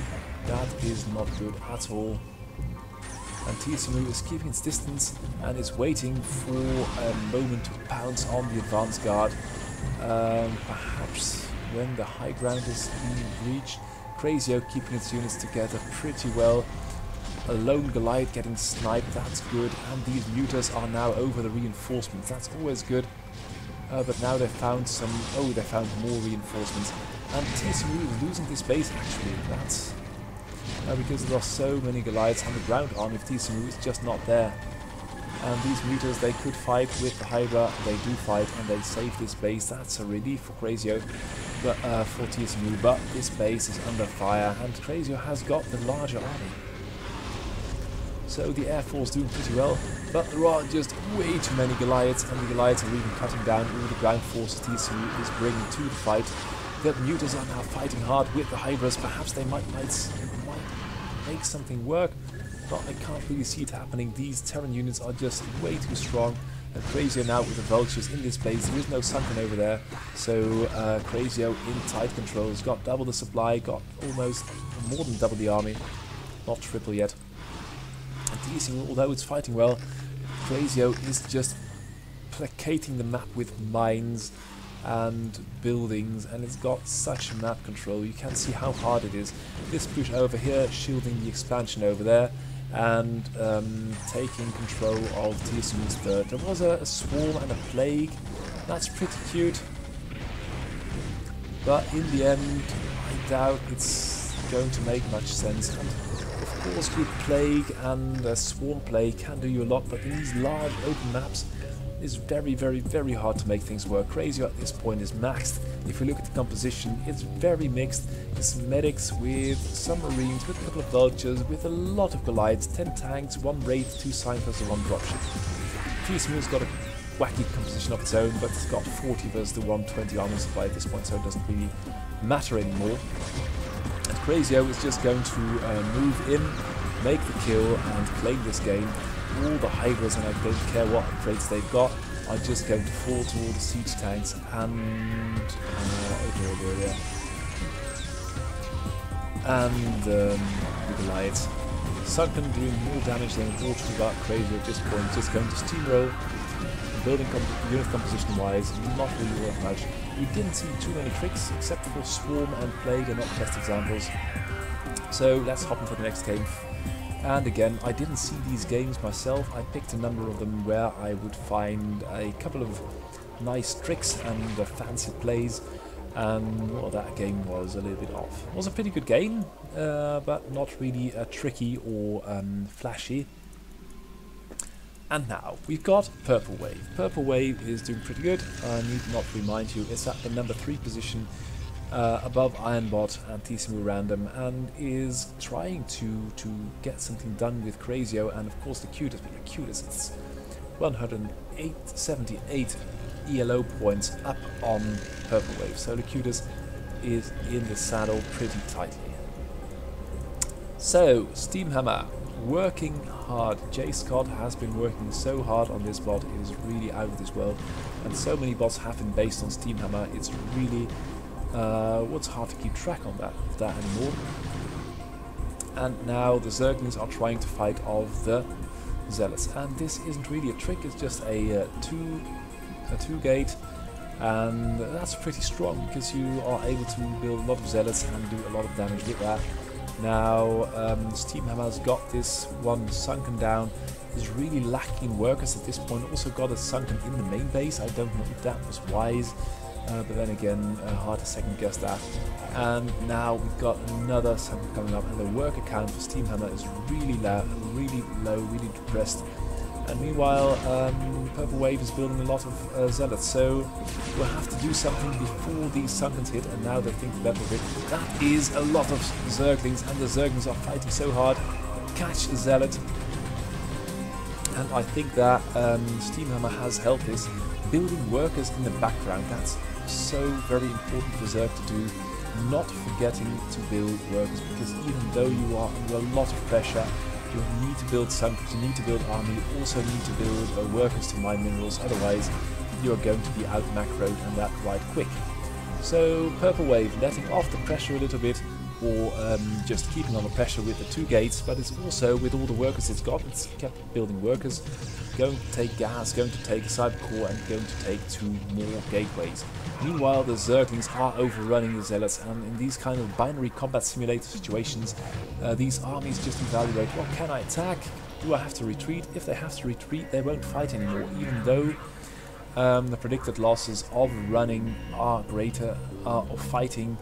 That is not good at all. And Tiemuzhen is keeping its distance and is waiting for a moment to pounce on the advance guard. Perhaps when the high ground is being reached. CrazyOh keeping its units together pretty well. a lone Goliath getting sniped, that's good. And these mutas are now over the reinforcements, that's always good. But now they found some... oh, they found more reinforcements. And TSMU is losing this base actually, that's... because there are so many Goliaths on the ground army if TSMU is just not there. And these mutas, they could fight with the Hydra, they do fight and they save this base. That's a relief for CrazyOh, but for TSMU, but this base is under fire and CrazyOh has got the larger army. So the Air Force doing pretty well, but there are just way too many Goliaths, and the Goliaths are even cutting down all the ground forces TSMU is bringing to the fight. The mutas are now fighting hard with the Hydras. Perhaps they might make something work, but I can't really see it happening. These Terran units are just way too strong. And CrazyOh now with the vultures in this base. There is no sunken over there, so CrazyOh in tight control has got double the supply, got almost more than double the army, not triple yet. And TSMU, although it's fighting well, CrazyOh is just placating the map with mines and buildings, and it's got such map control. You can see how hard it is. This push over here, shielding the expansion over there, and taking control of TSMU's third. There was a swarm and a plague. That's pretty cute, but in the end, I doubt it's going to make much sense. And of course, with plague and swarm plague can do you a lot, but in these large open maps, it's very, very, very hard to make things work. CrazyOh at this point is maxed. If we look at the composition, it's very mixed. It's medics with some marines, with a couple of vultures, with a lot of Goliaths, 10 tanks, 1 wraith, 2 signposts and 1 dropship. TSMU's got a wacky composition of its own, but it's got 40 versus the 120 armor supply at this point, so it doesn't really matter anymore. And CrazyOh is just going to move in, make the kill, and claim this game. All the Hydras, and I don't care what upgrades they've got, are just going to fall to all the siege tanks and the Goliaths. Sunken doing more damage than Water, but CrazyOh at this point just going to steamroll. Building unit composition wise, not really worth much. We didn't see too many tricks except for Swarm and Plague, and not test examples. So let's hop into the next game. And again, I didn't see these games myself. I picked a number of them where I would find a couple of nice tricks and fancy plays, and well, that game was a little bit off. It was a pretty good game, but not really tricky or flashy. And now we've got Purple Wave. Purple Wave is doing pretty good. I need not remind you, it's at the number 3 position. Above Ironbot and TSMU Random, and is trying to get something done with CrazyOh and of course the Cutest. But the Cutest, it's 178 ELO points up on Purple Wave, so the Cutest is in the saddle pretty tightly. So Steamhammer working hard. J Scott has been working so hard on this bot, it is really out of this world, and so many bots have been based on Steamhammer. It's really what's hard to keep track on that anymore. And now the Zerglings are trying to fight off the Zealots, and this isn't really a trick, it's just a two gate, and that's pretty strong because you are able to build a lot of Zealots and do a lot of damage with that. Now Steamhammer's got this one sunken down, is really lacking workers at this point, also got it sunken in the main base. I don't know if that was wise. But then again, hard to second guess that. And now we've got another sunken coming up, and the worker count for Steamhammer is really low, really depressed. And meanwhile, Purple Wave is building a lot of Zealots, so we'll have to do something before these sunkens hit, and now they think better of it. That is a lot of Zerglings, and the Zerglings are fighting so hard. Catch a Zealot. And I think that Steamhammer has helped this. Building workers in the background, that's so very important for Zerg to do. Not forgetting to build workers, because even though you are under a lot of pressure, you need to build sunkens, you need to build army, you also need to build workers to mine minerals, otherwise you are going to be out macroed, and that quite quick. So Purple Wave letting off the pressure a little bit, or just keeping on the pressure with the 2 gates, but it's also with all the workers it's got, it's kept building workers, going to take gas, going to take a cyber core, and going to take 2 more gateways. Meanwhile, the Zerglings are overrunning the Zealots, and in these kind of binary combat simulator situations, these armies just evaluate, well, can I attack? Do I have to retreat? If they have to retreat, they won't fight anymore, even though the predicted losses of running are greater, of fighting.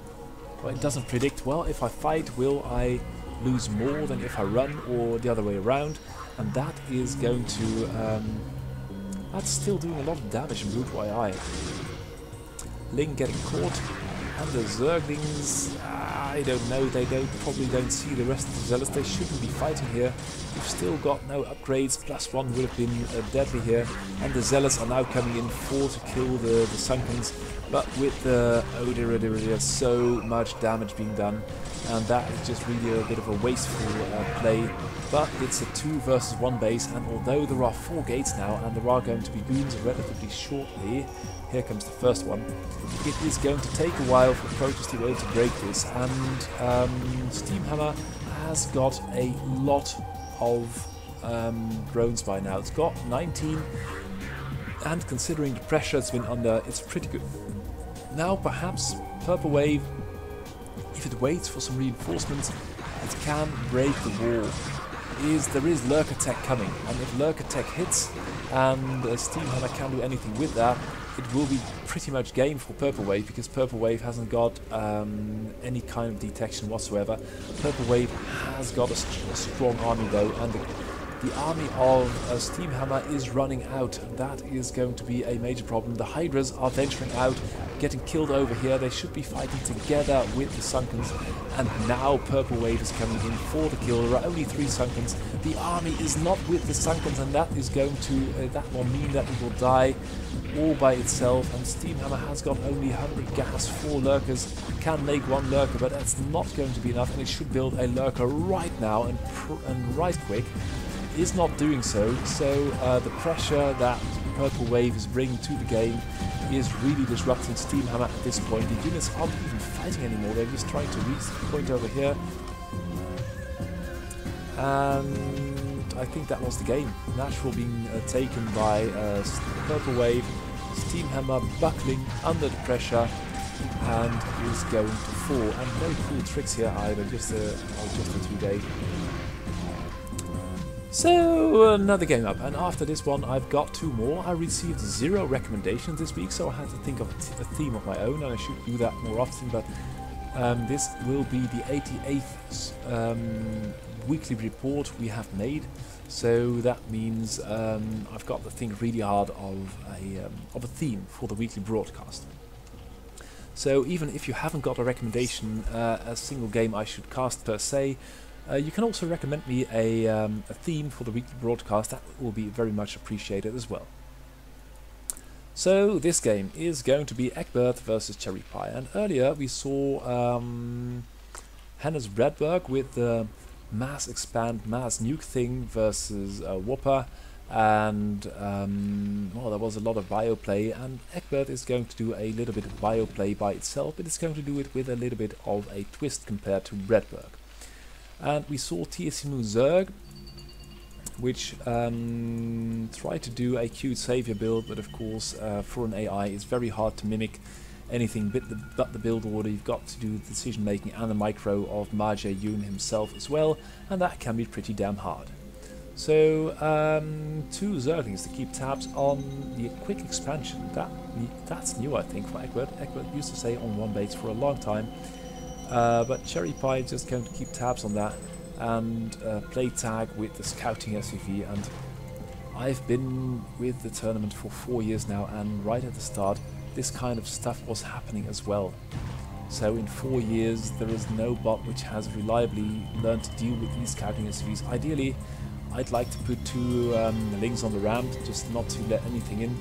Well, it doesn't predict, well, if I fight, will I lose more than if I run, or the other way around? And that is going to... that's still doing a lot of damage in Brutal AI. Ling getting caught, and the Zerglings, I don't know, they probably don't see the rest of the Zealots. They shouldn't be fighting here. We've still got no upgrades, +1 would have been deadly here, and the Zealots are now coming in 4 to kill the Sunkens, but with the... oh dear, so much damage being done, and that is just really a bit of a wasteful play. But it's a 2 versus 1 base, and although there are 4 gates now, and there are going to be goons relatively shortly, here comes the first one, it is going to take a while for Protoss to be able to break this, and Steamhammer has got a lot of drones by now. It's got 19, and considering the pressure it's been under, it's pretty good. Now perhaps Purple Wave, if it waits for some reinforcements, it can break the wall. There is Lurker Tech coming, and if Lurker Tech hits and Steamhammer can't do anything with that, it will be pretty much game for Purple Wave, because Purple Wave hasn't got any kind of detection whatsoever. Purple Wave has got a strong army though, and the army of Steamhammer is running out. That is going to be a major problem. The Hydras are venturing out, getting killed over here. They should be fighting together with the Sunkens, and now Purple Wave is coming in for the kill. There are only 3 Sunkens. The army is not with the Sunkens, and that is going to that will mean that it will die all by itself. And Steamhammer has got only 100 gas, 4 lurkers, can make 1 lurker, but that's not going to be enough, and it should build a lurker right now and right quick. Is not doing so, so the pressure that Purple Wave is bringing to the game is really disrupting Steamhammer at this point. The units aren't even fighting anymore, they're just trying to reach the point over here. And I think that was the game. Natural being taken by Purple Wave, Steamhammer buckling under the pressure and is going to fall. And no cool tricks here either, just a 2-day. So, another game up, and after this one I've got 2 more. I received 0 recommendations this week, so I had to think of a theme of my own, and I should do that more often, but this will be the 88th weekly report we have made, so that means I've got to think really hard of a theme for the weekly broadcast. So even if you haven't got a recommendation, a single game I should cast per se, you can also recommend me a theme for the weekly broadcast. That will be very much appreciated as well. So this game is going to be Ekberg versus Cherry Pie, and earlier we saw Hannes RedBerg with the mass expand, mass nuke thing versus WAPA, and well, there was a lot of bio play, and Ekberg is going to do a little bit of bio play by itself, but it's going to do it with a little bit of a twist compared to RedBerg. And we saw Tiemuzhen, which tried to do a cute savior build, but of course for an AI it's very hard to mimic anything but the build order. You've got to do the decision making and the micro of Ma Jae-yoon himself as well, and that can be pretty damn hard. So 2 Zerglings to keep tabs on the quick expansion. That's new, I think, for Ekberg. Ekberg used to say on 1 base for a long time. But Cherry Pie is just going to keep tabs on that and play tag with the scouting SUV. And I've been with the tournament for 4 years now, and right at the start this kind of stuff was happening as well. So in 4 years there is no bot which has reliably learned to deal with these scouting SUVs. Ideally I'd like to put 2 Lings on the ramp, just not to let anything in.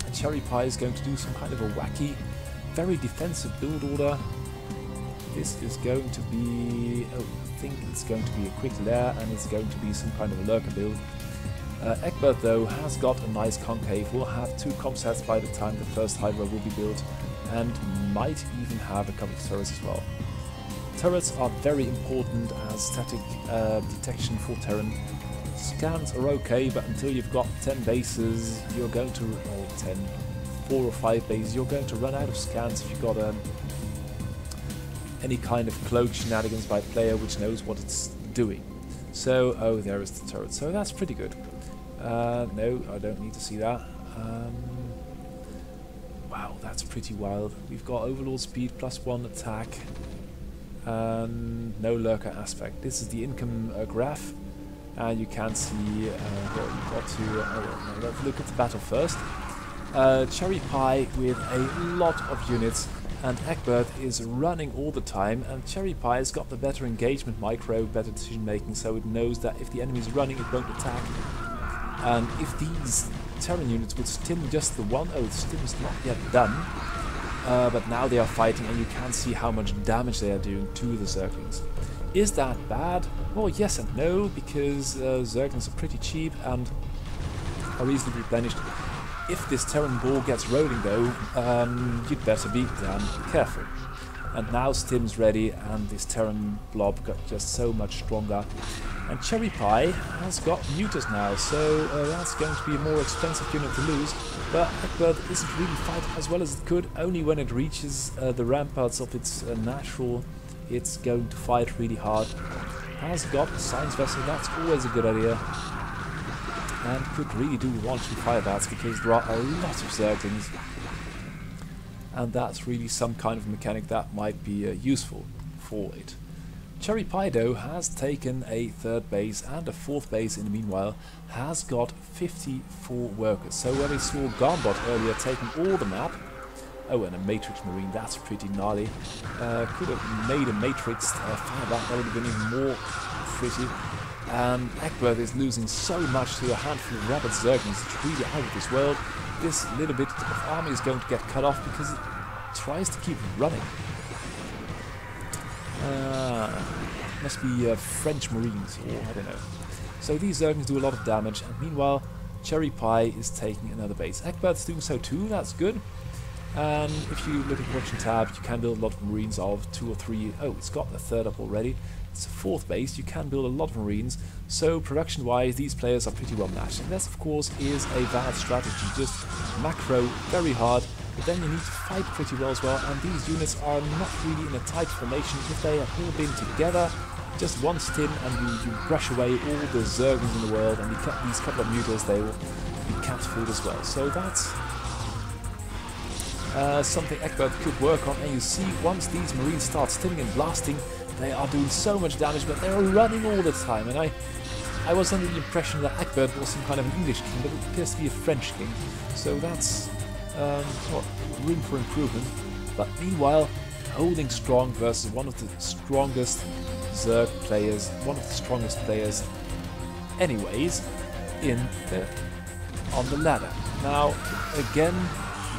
And Cherry Pie is going to do some kind of a wacky, very defensive build order. This is going to be, I think it's going to be a quick lair, and it's going to be some kind of a lurker build. Ekberg though has got a nice concave, will have 2 comp sets by the time the first Hydra will be built, and might even have a couple of turrets as well. Turrets are very important as static detection for Terran. Scans are okay, but until you've got 10 bases, you're going to, or 10, 4 or 5 bases, you're going to run out of scans if you've got any kind of cloak shenanigans by a player which knows what it's doing. So, oh, there is the turret. So that's pretty good. No, I don't need to see that. Wow, that's pretty wild. We've got Overlord Speed, +1 attack, and no lurker aspect. This is the income graph, and you can see what you've got to... let's look at the battle first. Cherry Pie with a lot of units, and Ekberg is running all the time, and Cherry Pie has got the better engagement micro, better decision making, so it knows that if the enemy is running, it won't attack. And if these Terran units would stim just the one, oh, the stim is not yet done, but now they are fighting, and you can see how much damage they are doing to the Zerglings. Is that bad? Well, yes and no, because Zerglings are pretty cheap and are easily replenished. If this Terran ball gets rolling though, you'd better be damn careful. And now Stim's ready, and this Terran blob got just so much stronger. And Cherry Pie has got Mutas now, so that's going to be a more expensive unit to lose. But Ekberg isn't really fighting as well as it could. Only when it reaches the ramparts of its natural, it's going to fight really hard. Has got a science vessel, that's always a good idea. And could really do 1-2 fire bats, because there are a lot of Zerglings. And that's really some kind of mechanic that might be useful for it. Cherry Pie though has taken a 3rd base and a 4th base in the meanwhile, has got 54 workers. So when we saw Guardbot earlier taking all the map, oh, and a Matrix Marine, that's pretty gnarly. Could have made a Matrix fire bat, that would have been even more pretty. And Ekberg is losing so much to a handful of rabid Zerglings, it's really out of this world. This little bit of army is going to get cut off because it tries to keep running. Must be French Marines, or I don't know. So these Zerglings do a lot of damage, and meanwhile Cherry Pie is taking another base. Ekberg's doing so too, that's good. And if you look at the production tab, you can build a lot of Marines of 2 or 3. Oh, it's got the 3rd up already. It's a 4th base, you can build a lot of Marines. So production wise, these players are pretty well matched. And this of course is a valid strategy, just macro very hard, but then you need to fight pretty well as well. And these units are not really in a tight formation. If they have all been together, just one stim, and you brush away all the Zerglings in the world, and you cut these couple of mutas, they will be cat food as well. So that's something Ekberg could work on. And you see, once these Marines start stimming and blasting, they are doing so much damage, but they're running all the time. And I was under the impression that Ekberg was some kind of an English king, but it appears to be a French king. So that's well, room for improvement. But meanwhile, holding strong versus one of the strongest Zerg players, one of the strongest players anyways on the ladder. Now again,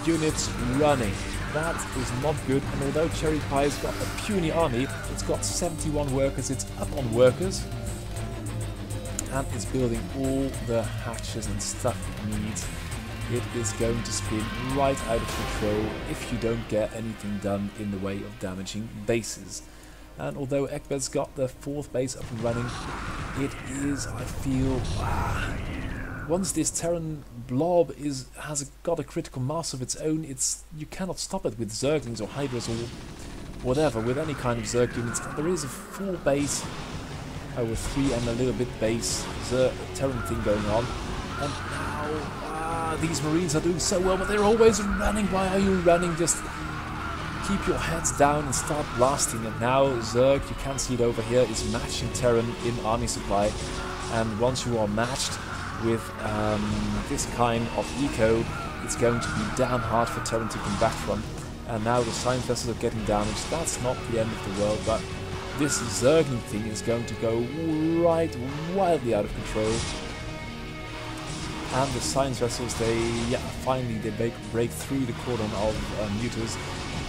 units running, that is not good. And although Cherry Pie's got a puny army, it's got 71 workers, it's up on workers, and it's building all the hatches and stuff it needs. It is going to spin right out of control if you don't get anything done in the way of damaging bases. And although Ekberg's got the 4th base up and running, it is, I feel, once this Terran blob has got a critical mass of its own, you cannot stop it with Zerglings or Hydras or whatever, with any kind of Zerg units. And there is a 4 base, with 3 and a little bit base Terran thing going on. And now these Marines are doing so well, but they're always running. Why are you running? Just keep your heads down and start blasting. And now Zerg, you can see it over here, is matching Terran in army supply. And once you are matched with this kind of eco, it's going to be damn hard for Terran to come back from. And now the science vessels are getting damaged. That's not the end of the world, but this Zergling thing is going to go right wildly out of control. And the science vessels, finally they break through the cordon of mutas.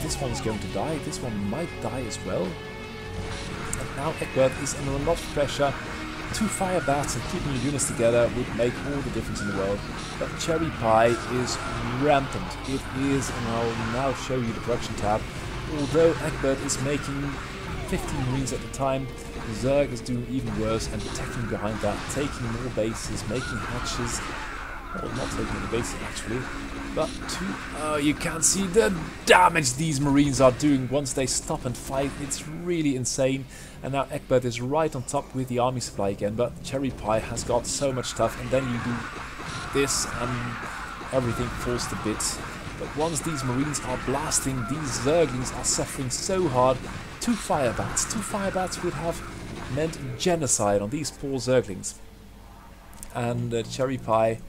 This one is going to die. This one might die as well. And now Ekberg is under a lot of pressure. 2 fire bats and keeping your units together would make all the difference in the world. But Cherry Pie is rampant. It is, and I'll now show you the production tab. Although Ekberg is making 15 Marines at a time, Zerg is doing even worse and protecting behind that, taking more bases, making hatches. Well, not taking the base actually, but to... you can't see the damage these Marines are doing once they stop and fight. It's really insane. And now Ekberg is right on top with the army supply again, but Cherry Pie has got so much stuff, and then you do this and everything falls to bits. But once these Marines are blasting, these Zerglings are suffering so hard. 2 Firebats. 2 Firebats would have meant genocide on these poor Zerglings. And Cherry Pie,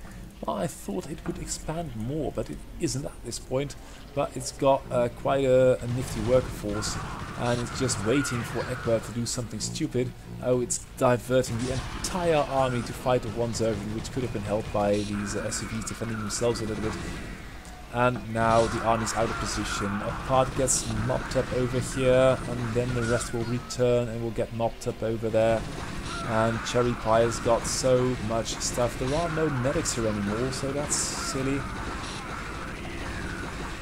well, I thought it would expand more, but it isn't at this point. But it's got quite a nifty worker force, and it's just waiting for Ekberg to do something stupid. Oh, it's diverting the entire army to fight one Zergling, which could have been helped by these SCVs defending themselves a little bit. And now the army's out of position. A part gets mopped up over here, and then the rest will return and will get mopped up over there. And Cherry Pie has got so much stuff. There are no medics here anymore, so that's silly.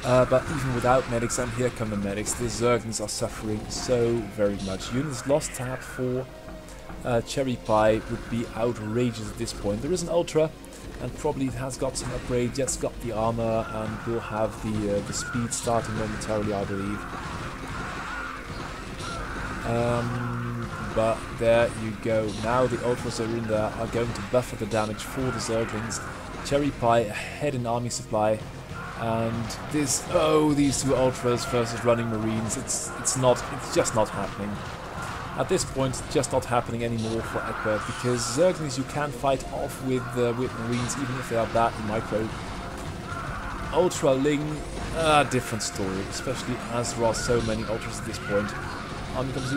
But even without medics, and here come the medics, the Zerglings are suffering so very much. Units lost tab for Cherry Pie would be outrageous at this point. There is an Ultra, and probably it has got some upgrade, just got the armor, and will have the speed starting momentarily, I believe. But there you go. Now the Ultras are in there, are going to buffer the damage for the Zerglings. Cherry Pie ahead in army supply. And this, oh, these 2 Ultras versus running Marines, it's just not happening. At this point, it's just not happening anymore for Ekberg, because Zerglings you can fight off with Marines, even if they are bad in micro. Ultra Ling, different story, especially as there are so many Ultras at this point.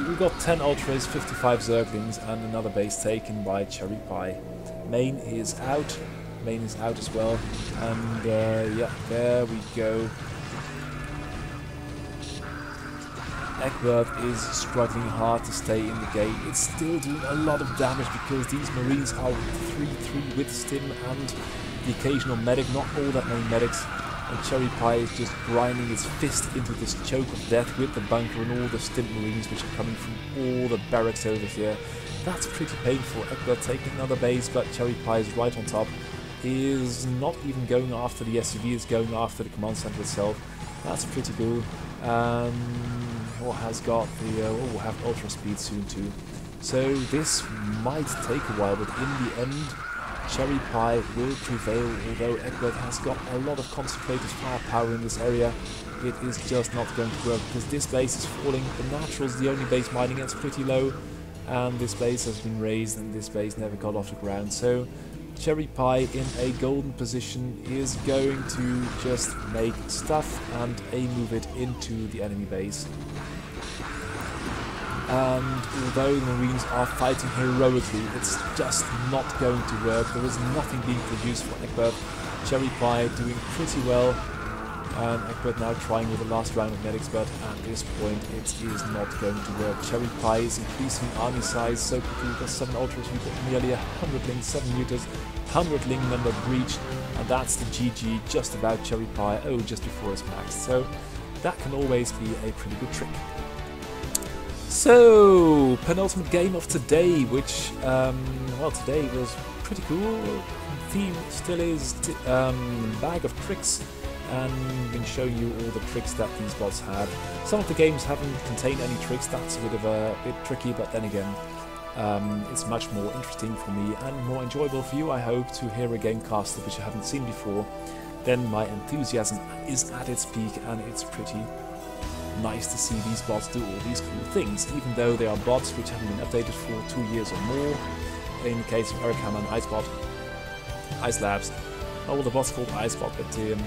We've got 10 Ultras, 55 Zerglings, and another base taken by Cherry Pie. Main is out. Main is out as well. And yeah, there we go. Ekberg is struggling hard to stay in the game. It's still doing a lot of damage because these Marines are 3-3 with Stim and the occasional medic, not all that many medics. And Cherry Pie is just grinding his fist into this choke of death with the bunker and all the Stim Marines which are coming from all the barracks over here. That's pretty painful. Ekberg taking another base, but Cherry Pie is right on top. He is not even going after the SCV, is going after the command center itself. That's pretty cool. Or has got the, we'll have ultra speed soon too. So this might take a while, but in the end, Cherry Pie will prevail, although Ekberg has got a lot of concentrated firepower in this area. It is just not going to work, because this base is falling. The Natural's the only base mining, it's pretty low, and this base has been raised, and this base never got off the ground. So Cherry Pie in a golden position is going to just make stuff and move it into the enemy base. And although the Marines are fighting heroically, it's just not going to work. There is nothing being produced for Ekberg. Cherry Pie doing pretty well. And Ekberg now trying with the last round of medics, but at this point it is not going to work. Cherry Pie is increasing army size so quickly. We've got 7 ultras, we've got nearly 100 lings, 7 mutas, 100 ling number breached, and that's the GG just about Cherry Pie, oh, just before it's maxed. So that can always be a pretty good trick. So, penultimate game of today, which, well, today was pretty cool. The theme still is bag of tricks, and been showing you all the tricks that these bots have. Some of the games haven't contained any tricks, that's a bit tricky, but then again, it's much more interesting for me and more enjoyable for you, I hope, to hear a game casted which you haven't seen before. Then my enthusiasm is at its peak, and it's pretty nice to see these bots do all these cool things, even though they are bots which haven't been updated for 2 years or more. In the case of Heracamma and Icebot, Ice Labs, all the bots called Icebot, but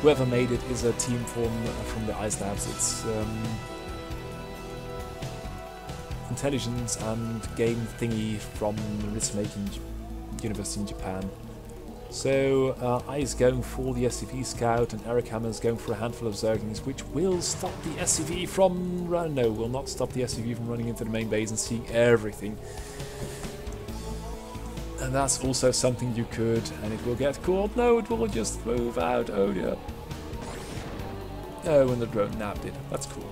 whoever made it is a team from the Ice Labs. It's intelligence and game thingy from the risk-making university in Japan. So I is going for the SCV Scout, and Heracamma is going for a handful of Zerglings, which will stop the SCV from will not stop the SCV from running into the main base and seeing everything. And that's also something you could, and it will get caught. No, it will just move out. Oh dear. Oh, and the drone nabbed it. That's cool.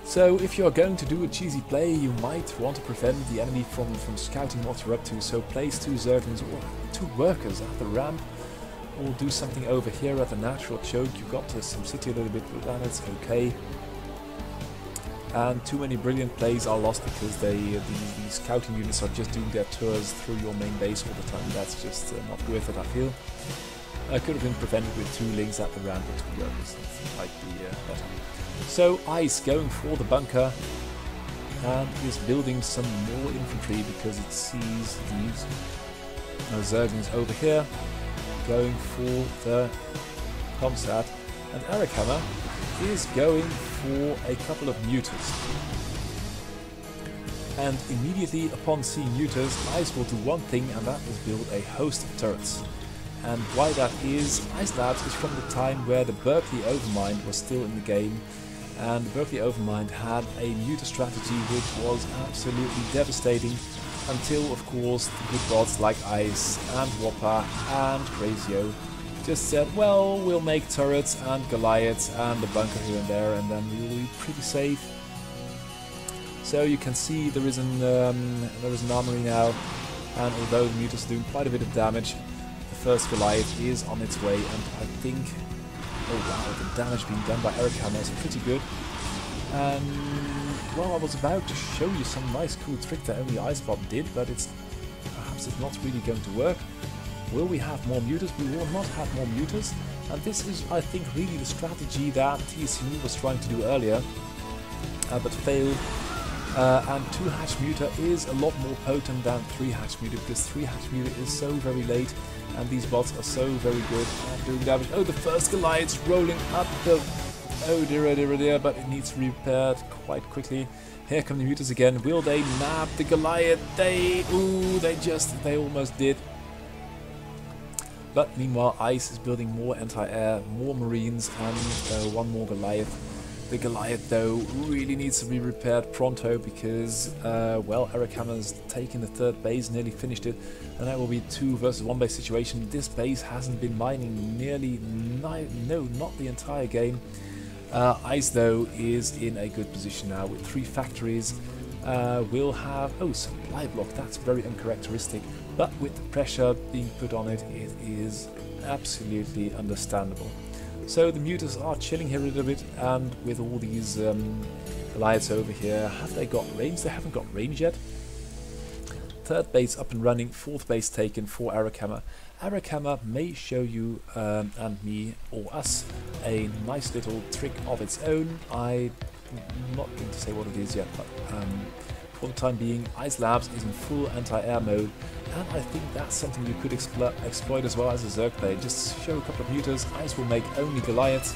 So if you're going to do a cheesy play, you might want to prevent the enemy from scouting what you're up to. So place 2 Zerglings or 2 2 workers at the ramp. We'll do something over here at the natural choke. You got some city a little bit, but that's okay. And too many brilliant plays are lost because the scouting units are just doing their tours through your main base all the time. That's just not worth it, I feel. Could have been prevented with 2 links at the ramp, but 2 workers might be better. So Ice going for the bunker and is building some more infantry because it sees these Zerglings over here going for the Comsat, and Heracamma is going for a couple of neuters. And immediately upon seeing neuters, Ice will do one thing, and that is build a host of turrets. And why that is, Ice Labs is from the time where the Berkeley Overmind was still in the game, and the Berkeley Overmind had a neuter strategy which was absolutely devastating until, of course, the good bots like Ice and WAPA and CrazyOh just said, well, we'll make turrets and Goliaths and a bunker here and there, and then we will be pretty safe. So you can see there is an armory now, and although the Mutas are doing quite a bit of damage, the first Goliath is on its way, and I think, oh wow, the damage being done by Heracamma is pretty good. Well, I was about to show you some nice cool trick that only Icebot did, but perhaps it's not really going to work. Will we have more mutas? We will not have more mutas, and this is, I think, really the strategy that TSCU was trying to do earlier, but failed. And 2 hatch muta is a lot more potent than 3 hatch muta, because 3 hatch muta is so very late, and these bots are so very good at doing damage. Oh, the first Goliath's rolling up the... oh dear, oh dear, oh dear, but it needs repaired quite quickly. Here come the mutas again. Will they nab the Goliath? They almost did. But meanwhile, Ice is building more anti-air, more marines, and 1 more Goliath. The Goliath, though, really needs to be repaired pronto because, well, Heracamma's taken the 3rd base, nearly finished it, and that will be 2 versus 1 base situation. This base hasn't been mining nearly, no, not the entire game. Ice, though, is in a good position now with 3 factories. We'll have, oh, supply block, that's very uncharacteristic, but with the pressure being put on it, it is absolutely understandable. So the mutas are chilling here a little bit, and with all these Goliaths over here, have they got range? They haven't got range yet. 3rd base up and running, 4th base taken for Heracamma. Heracamma may show you and me, or us, a nice little trick of its own. I'm not going to say what it is yet, but for the time being, Ice Labs is in full anti-air mode, and I think that's something you could exploit as well as a Zerg player. Just show a couple of mutas, Ice will make only Goliaths,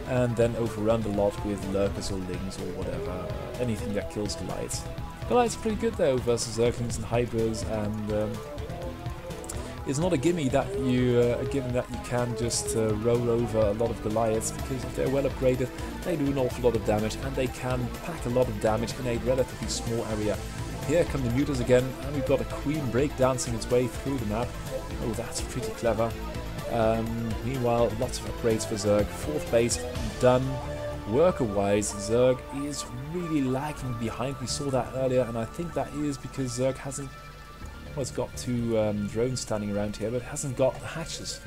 and then overrun the lot with Lurkers or Lings or whatever, anything that kills Goliaths. Goliaths are pretty good though versus Zerglings and Hydras, and it's not a gimme that you can just roll over a lot of Goliaths, because if they're well upgraded, they do an awful lot of damage, and they can pack a lot of damage in a relatively small area. Here come the mutas again, and we've got a Queen breakdancing its way through the map. Oh, that's pretty clever. Meanwhile, lots of upgrades for Zerg. 4th base done. Worker-wise, Zerg is really lagging behind. We saw that earlier, and I think that is because Zerg hasn't... well, it's got 2 drones standing around here, but it hasn't got hatches.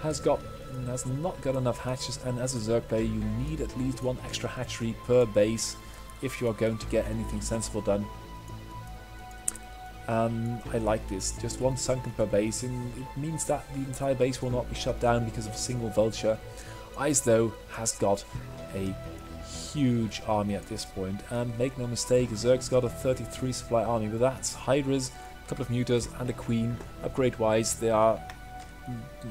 Has not got enough hatches, and as a Zerg player, you need at least 1 extra hatchery per base if you are going to get anything sensible done. I like this, just 1 sunken per base, and it means that the entire base will not be shut down because of a single vulture. Ice, though, has got a huge army at this point, and make no mistake, Zerg's got a 33 supply army, but that's Hydras, a couple of mutas, and a Queen. Upgrade-wise, they are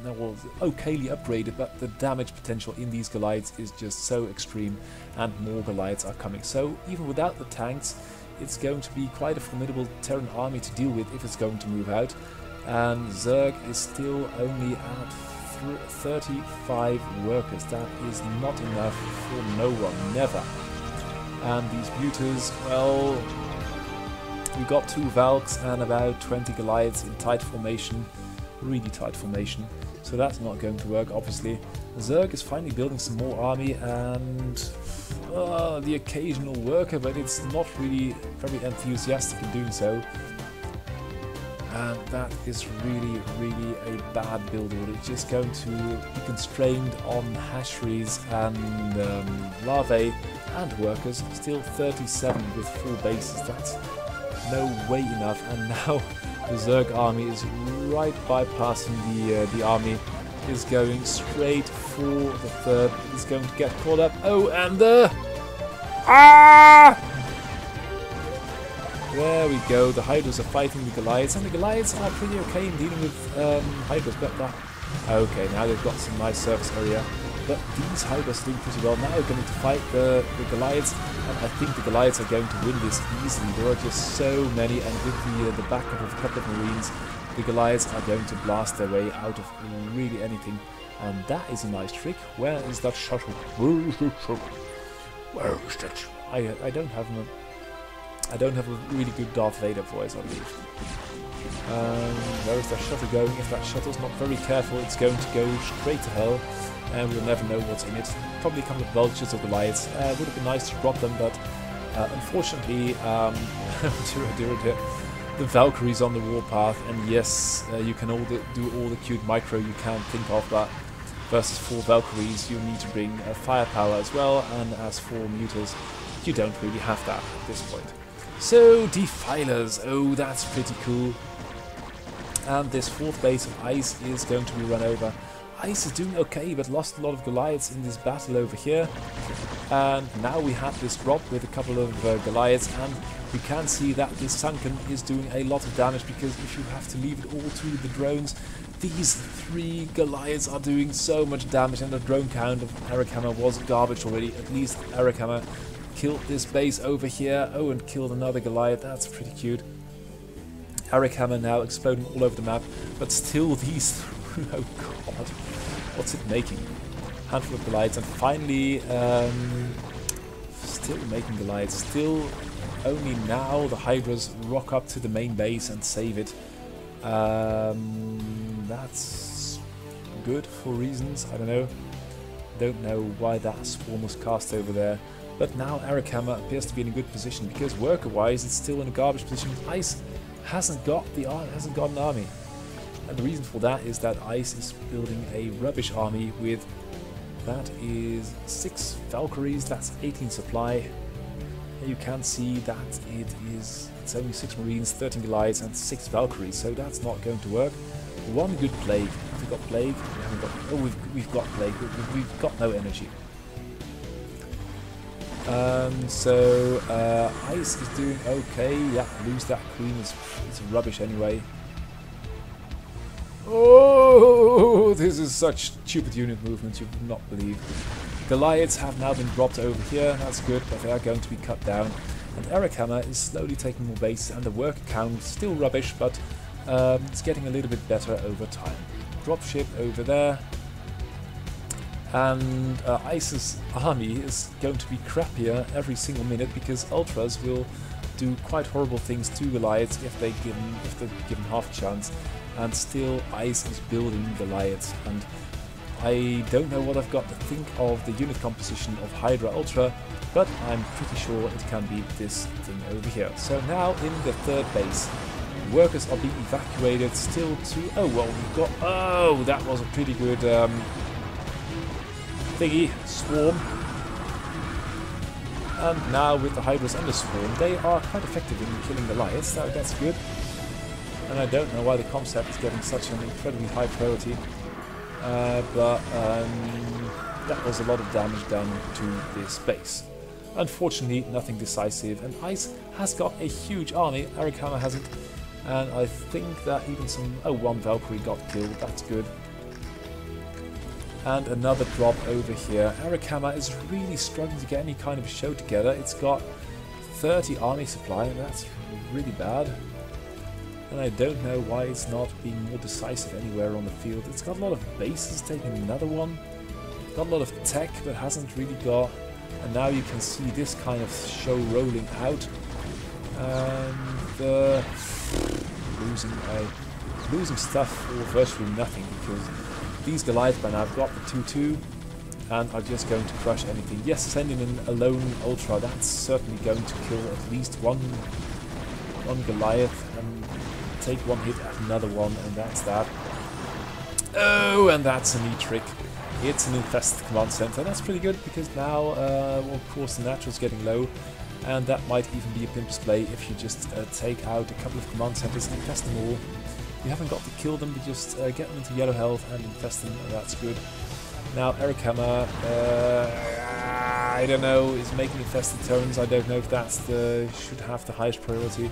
well, okayly upgraded, but the damage potential in these Goliaths is just so extreme, and more Goliaths are coming. So even without the tanks, it's going to be quite a formidable Terran army to deal with if it's going to move out, and Zerg is still only at 35 workers. That is not enough for no one, never. And these mutas, well, we got 2 Valks and about 20 Goliaths in tight formation, really tight formation, so that's not going to work, obviously. Zerg is finally building some more army, and the occasional worker, but it's not really very enthusiastic in doing so. And that is really, really a bad build order. It's just going to be constrained on hatcheries and larvae and workers. Still 37 with full bases. That's no way enough. And now the Zerg army is right bypassing the army. Is going straight for the third. Is going to get caught up. Oh, and there we go. The Hydras are fighting the Goliaths, and the Goliaths are pretty okay in dealing with Hydras. But okay, now they've got some nice surface area. But these Hydras are doing pretty well. Now they're going to fight the Goliaths, and I think the Goliaths are going to win this easily. There are just so many, and with the backup of a couple of Marines, the Goliaths are going to blast their way out of really anything. And that is a nice trick. Where is that shuttle? Where is that? I don't have a... I don't have a really good Darth Vader voice, I believe. Where is that shuttle going? If that shuttle's not very careful, it's going to go straight to hell, and we'll never know what's in it. Probably a couple of vultures or Goliaths. Would have been nice to drop them, but unfortunately, the Valkyries on the warpath, and yes, you can do all the cute micro you can think of, but versus 4 Valkyries, you need to bring firepower as well, and as 4 Mutas, you don't really have that at this point. So, Defilers, oh, that's pretty cool. And this 4th base of Ice is going to be run over. Ice is doing okay, but lost a lot of Goliaths in this battle over here. And now we have this drop with a couple of Goliaths, and we can see that this Sunken is doing a lot of damage, because if you have to leave it all to the drones, these 3 Goliaths are doing so much damage, and the drone count of Heracamma was garbage already. At least Heracamma killed this base over here. Oh, and killed another Goliath. That's pretty cute. Heracamma now exploding all over the map, but still these... oh god, what's it making? Handful of Goliaths, and finally still making Goliaths. Still only now the Hydras rock up to the main base and save it. That's good for reasons, I don't know. Don't know why that swarm was cast over there. But now Heracamma appears to be in a good position, because worker-wise it's still in a garbage position. Ice hasn't got an army, and the reason for that is that Ice is building a rubbish army with, that is 6 Valkyries, that's 18 supply. You can see that it's only 6 Marines, 13 Goliaths, and 6 Valkyries, so that's not going to work. One good Plague. Have we got Plague? We haven't got. Oh, we've got Plague. We've got no energy. So Ice is doing okay. Yeah, lose that Queen is rubbish anyway. Oh, this is such stupid unit movements, you would not believe. Goliaths have now been dropped over here. That's good, but they are going to be cut down. And Heracamma is slowly taking more base, and the worker count still rubbish, but it's getting a little bit better over time. Dropship over there. And Ice's army is going to be crappier every single minute, because Ultras will do quite horrible things to Goliaths if they're given half a chance. And still Ice is building Goliaths, and I don't know what I've got to think of the unit composition of Hydra Ultra, but I'm pretty sure it can be this thing over here. So now in the 3rd base, workers are being evacuated still to... oh, well, we've got... oh, that was a pretty good thingy, swarm. And now with the Hydras and the swarm, they are quite effective in killing Goliaths, so that's good. And I don't know why the concept is getting such an incredibly high priority, but that was a lot of damage done to this base. Unfortunately, nothing decisive, and Ice has got a huge army, Heracamma hasn't, and I think that even some... oh, 1 Valkyrie got killed, that's good. And another drop over here. Heracamma is really struggling to get any kind of show together. It's got 30 army supply, and that's really bad. And I don't know why it's not being more decisive anywhere on the field. It's got a lot of bases, taking another one. Got a lot of tech, but hasn't really got... and now you can see this kind of show rolling out. And losing stuff for virtually nothing, because these Goliaths by now have got the 2-2 and are just going to crush anything. Yes, sending in a lone Ultra, that's certainly going to kill at least one Goliath, and take one hit at another one, and that's that. Oh, and that's a neat trick. It's an infested command center. That's pretty good because now, well, of course, the natural's getting low, and that might even be a pimp play if you just take out a couple of command centers and infest them all. You haven't got to kill them, but just get them into yellow health and infest them, and that's good. Now, Heracamma, I don't know, is making infested turns. I don't know if that's should have the highest priority.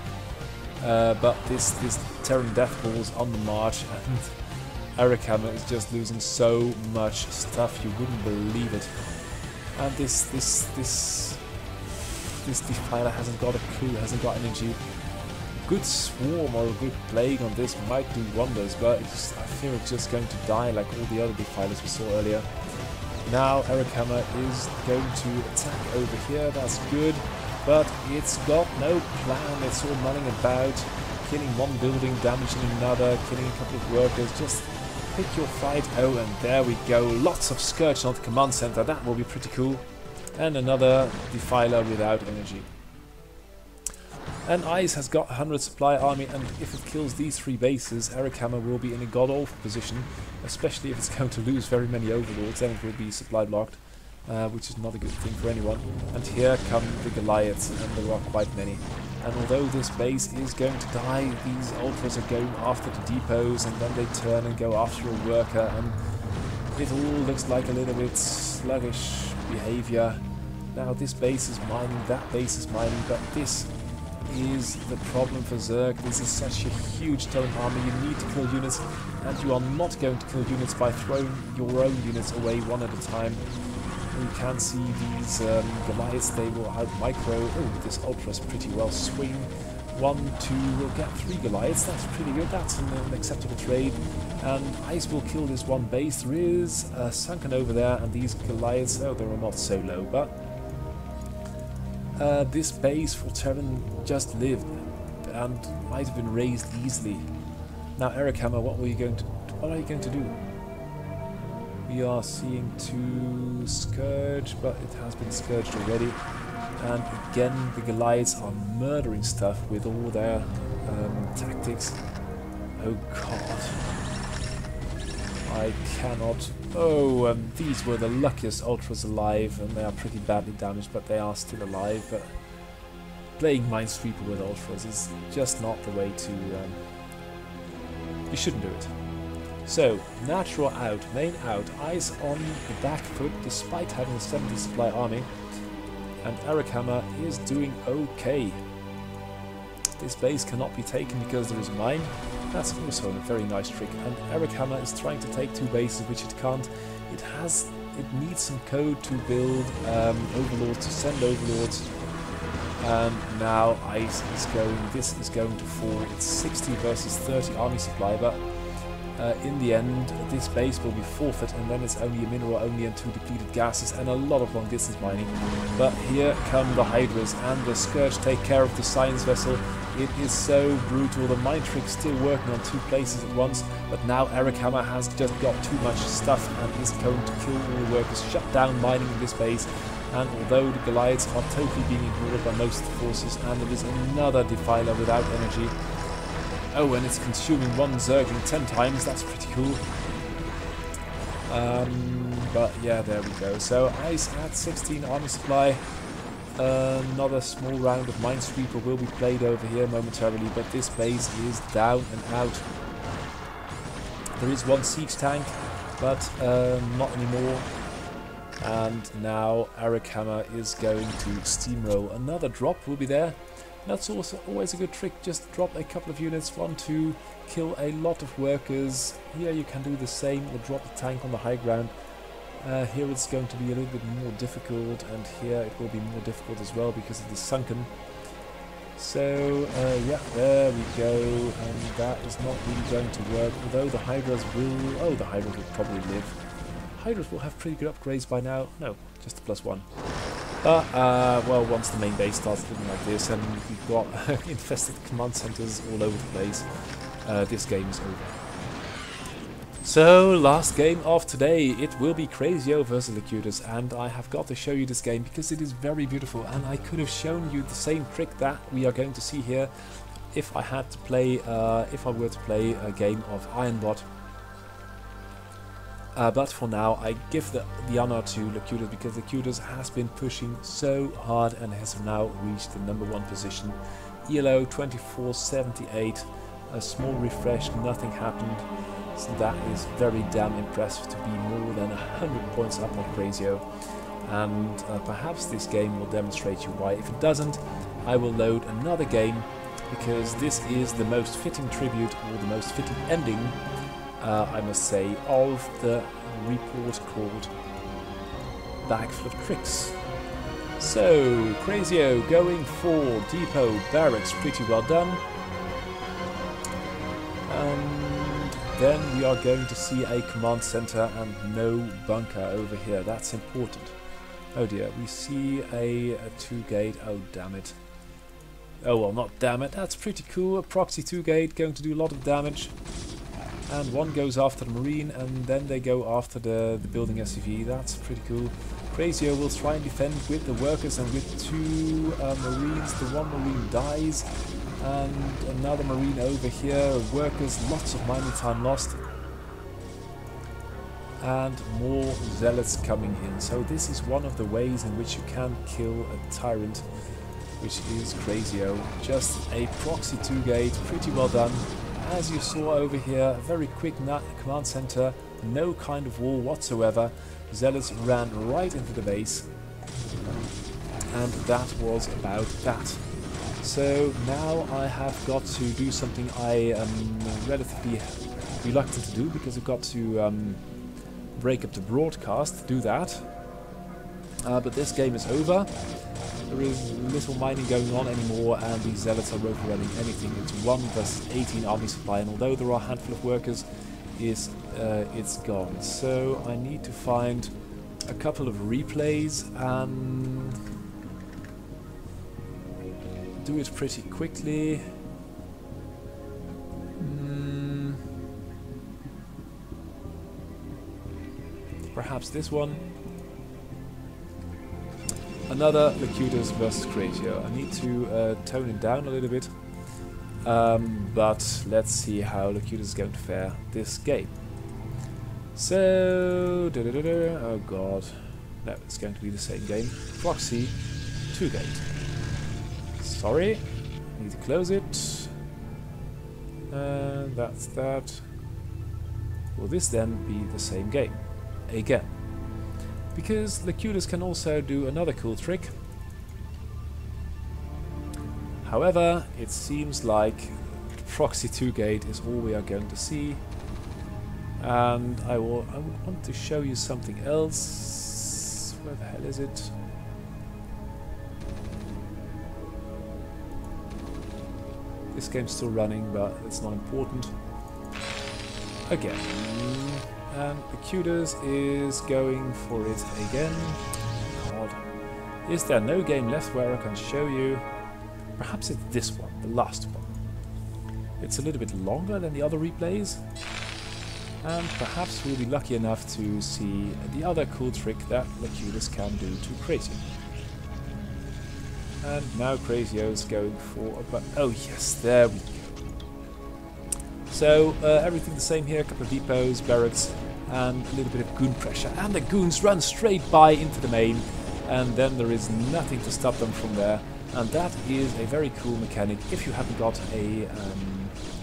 But this Terran Death Ball's on the march, and Heracamma is just losing so much stuff, you wouldn't believe it. And this Defiler hasn't got a clue, hasn't got energy. A good Swarm or a good Plague on this might do wonders, but I fear it's just going to die like all the other Defilers we saw earlier. Now Heracamma is going to attack over here, that's good, but it's got no plan. It's all running about, killing one building, damaging another, killing a couple of workers. Just pick your fight. Oh, and there we go. Lots of Scourge on the command center. That will be pretty cool. And another Defiler without energy. And Ice has got 100 supply army, and if it kills these 3 bases, Heracamma will be in a god-awful position, especially if it's going to lose very many overlords, then it will be supply blocked, which is not a good thing for anyone. And here come the Goliaths, and there are quite many. And although this base is going to die, these Ultras are going after the depots, and then they turn and go after a worker, and it all looks like a little bit sluggish behavior. Now this base is mining, that base is mining, but this is the problem for Zerg. This is such a huge Terran army. You need to kill units, and you are not going to kill units by throwing your own units away one at a time. You can see these Goliaths, they will out micro. Oh, this Ultra's pretty well swing. 1, 2, we'll get 3 Goliaths. That's pretty good. That's an acceptable trade. And Ice will kill this one base. There is a Sunken over there, and these Goliaths, oh, they're not so low, but this base for Terran just lived and might have been raised easily. Now, Heracamma, what are you going to do? We are seeing 2 Scourge, but it has been Scourged already. And again, the Goliaths are murdering stuff with all their tactics. Oh god. I cannot... Oh, these were the luckiest Ultras alive, and they are pretty badly damaged, but they are still alive. But playing Minesweeper with Ultras is just not the way to... you shouldn't do it. So, natural out, main out, Ice on the back foot despite having a 70 supply army, and Heracamma is doing okay. This base cannot be taken because there is a mine. That's also a very nice trick, and Heracamma is trying to take 2 bases which it can't. It needs some code to build overlords, to send overlords, and now Ice is going, this is going to fall. It's 60 versus 30 army supply, but in the end, this base will be forfeit, and then it's only a mineral only and 2 depleted gases and a lot of long distance mining. But here come the Hydras, and the Scourge take care of the science vessel. It is so brutal. The mine trick still working on 2 places at once, but now Heracamma has just got too much stuff and is going to kill all the workers, shut down mining in this base. And although the Goliaths are totally being ignored by most of the forces, and there is another Defiler without energy. Oh, and it's consuming 1 Zergling 10 times, that's pretty cool. But yeah, there we go. So Ice at 16 army supply. Another small round of Minesweeper will be played over here momentarily, but this base is down and out. There is 1 siege tank, but not anymore. And now Heracamma is going to steamroll. Another drop will be there. That's also always a good trick. Just drop a couple of units, 1, 2, kill a lot of workers. Here you can do the same, or drop a tank on the high ground. Here it's going to be a little bit more difficult, and here it will be more difficult as well because of the Sunken. So yeah, there we go, and that is not really going to work, although the Hydras will... Oh, the Hydras will probably live. Hydras will have pretty good upgrades by now. No, just a +1. But, well, once the main base starts looking like this, and we've got infested command centers all over the place, this game is over. So, last game of today, it will be CrazyOh versus the Cutest, and I have got to show you this game because it is very beautiful, and I could have shown you the same trick that we are going to see here if I had to play, if I were to play a game of Ironbot. But for now, I give the honor to Cutest, because Cutest has been pushing so hard and has now reached the #1 position. ELO 2478, a small refresh, nothing happened. So that is very damn impressive to be more than 100 points up on CrazyOh. And perhaps this game will demonstrate you why. If it doesn't, I will load another game, because this is the most fitting tribute, or the most fitting ending, I must say, of the report called Bag Full of Tricks. So, CrazyOh going for Depot Barracks, pretty well done. And then we are going to see a command center and no bunker over here. That's important. Oh dear, we see a 2-gate. Oh damn it. Oh well, not damn it. That's pretty cool. A proxy 2-gate going to do a lot of damage. And one goes after the Marine, and then they go after the building SCV. That's pretty cool. CrazyOh will try and defend with the workers and with 2 Marines. The 1 Marine dies, and another Marine over here. Workers, lots of mining time lost. And more zealots coming in. So this is one of the ways in which you can kill a tyrant, which is CrazyOh. Just a proxy 2-gate, pretty well done. As you saw over here, a very quick command center, no kind of wall whatsoever. Zealots ran right into the base, and that was about that. So now I have got to do something I am relatively reluctant to do, because I've got to break up the broadcast to do that. But this game is over. There is little mining going on anymore, and these zealots are overrunning anything. It's 1 versus 18 army supply, and although there are a handful of workers, it's gone. So I need to find a couple of replays and do it pretty quickly. Perhaps this one. Another Cutest versus CrazyOh. I need to tone it down a little bit, but let's see how Cutest is going to fare this game. So, oh god, no, it's going to be the same game. Proxy 2-gate. Sorry, I need to close it. And that's that. Will this then be the same game again? Because Cutest can also do another cool trick. However, it seems like proxy 2-gate is all we are going to see. And I would want to show you something else. Where the hell is it? This game's still running, but it's not important. Again. And Cutest is going for it again. God. Is there no game left where I can show you? Perhaps it's this one, the last one. It's a little bit longer than the other replays. And perhaps we'll be lucky enough to see the other cool trick that Cutest can do to CrazyOh. And now CrazyOh is going for a oh yes, there we go. So everything the same here, a couple of depots, barracks, and a little bit of goon pressure. And the goons run straight by into the main, and then there is nothing to stop them from there. And that is a very cool mechanic if you haven't got a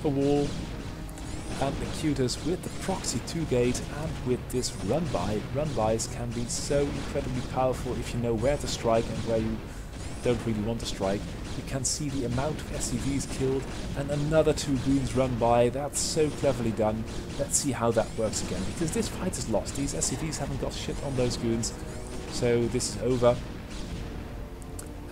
wall. And Cutest with the proxy 2-gate and with this run-by. Run-bys can be so incredibly powerful if you know where to strike and where you don't really want to strike. You can see the amount of SCVs killed, and another 2 goons run by. That's so cleverly done. Let's see how that works again, because this fight is lost. These SCVs haven't got shit on those goons, so this is over.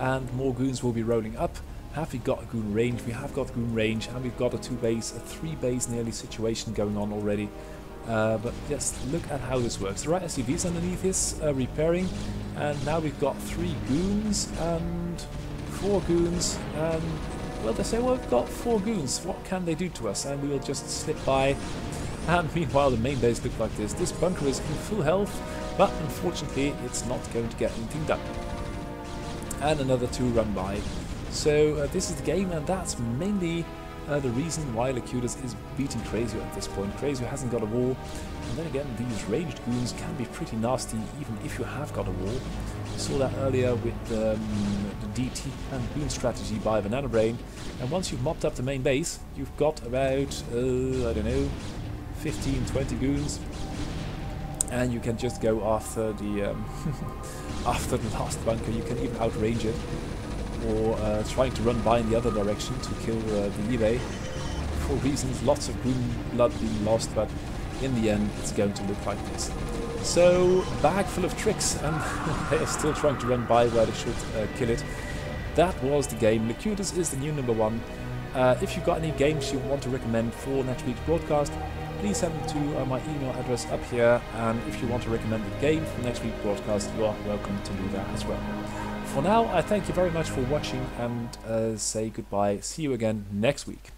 And more goons will be rolling up. Have we got goon range? We have got goon range, and we've got a 3-base nearly situation going on already. But just look at how this works. There are SCVs underneath this repairing, and now we've got 3 goons and 4 goons, and well, they say, well, we've got 4 goons, what can they do to us? And we will just slip by, and meanwhile the main base looks like this. This bunker is in full health, but unfortunately it's not going to get anything done. And another 2 run by. So this is the game, and that's mainly the reason why Cutest is beating CrazyOh at this point. CrazyOh hasn't got a wall, and then again these ranged goons can be pretty nasty even if you have got a wall. We saw that earlier with the DT and goon strategy by Banana Brain, and once you've mopped up the main base, you've got about, I don't know, 15-20 goons, and you can just go after the after the last bunker. You can even outrange it, or trying to run by in the other direction to kill the eBay. For reasons, lots of goon blood being lost, but in the end it's going to look like this. So, bag full of tricks, and they are still trying to run by where they should kill it. That was the game. Cutest is the new #1. If you've got any games you want to recommend for next week's broadcast, please send them to my email address up here, and if you want to recommend a game for next week's broadcast, you are welcome to do that as well. For now, I thank you very much for watching, and say goodbye. See you again next week.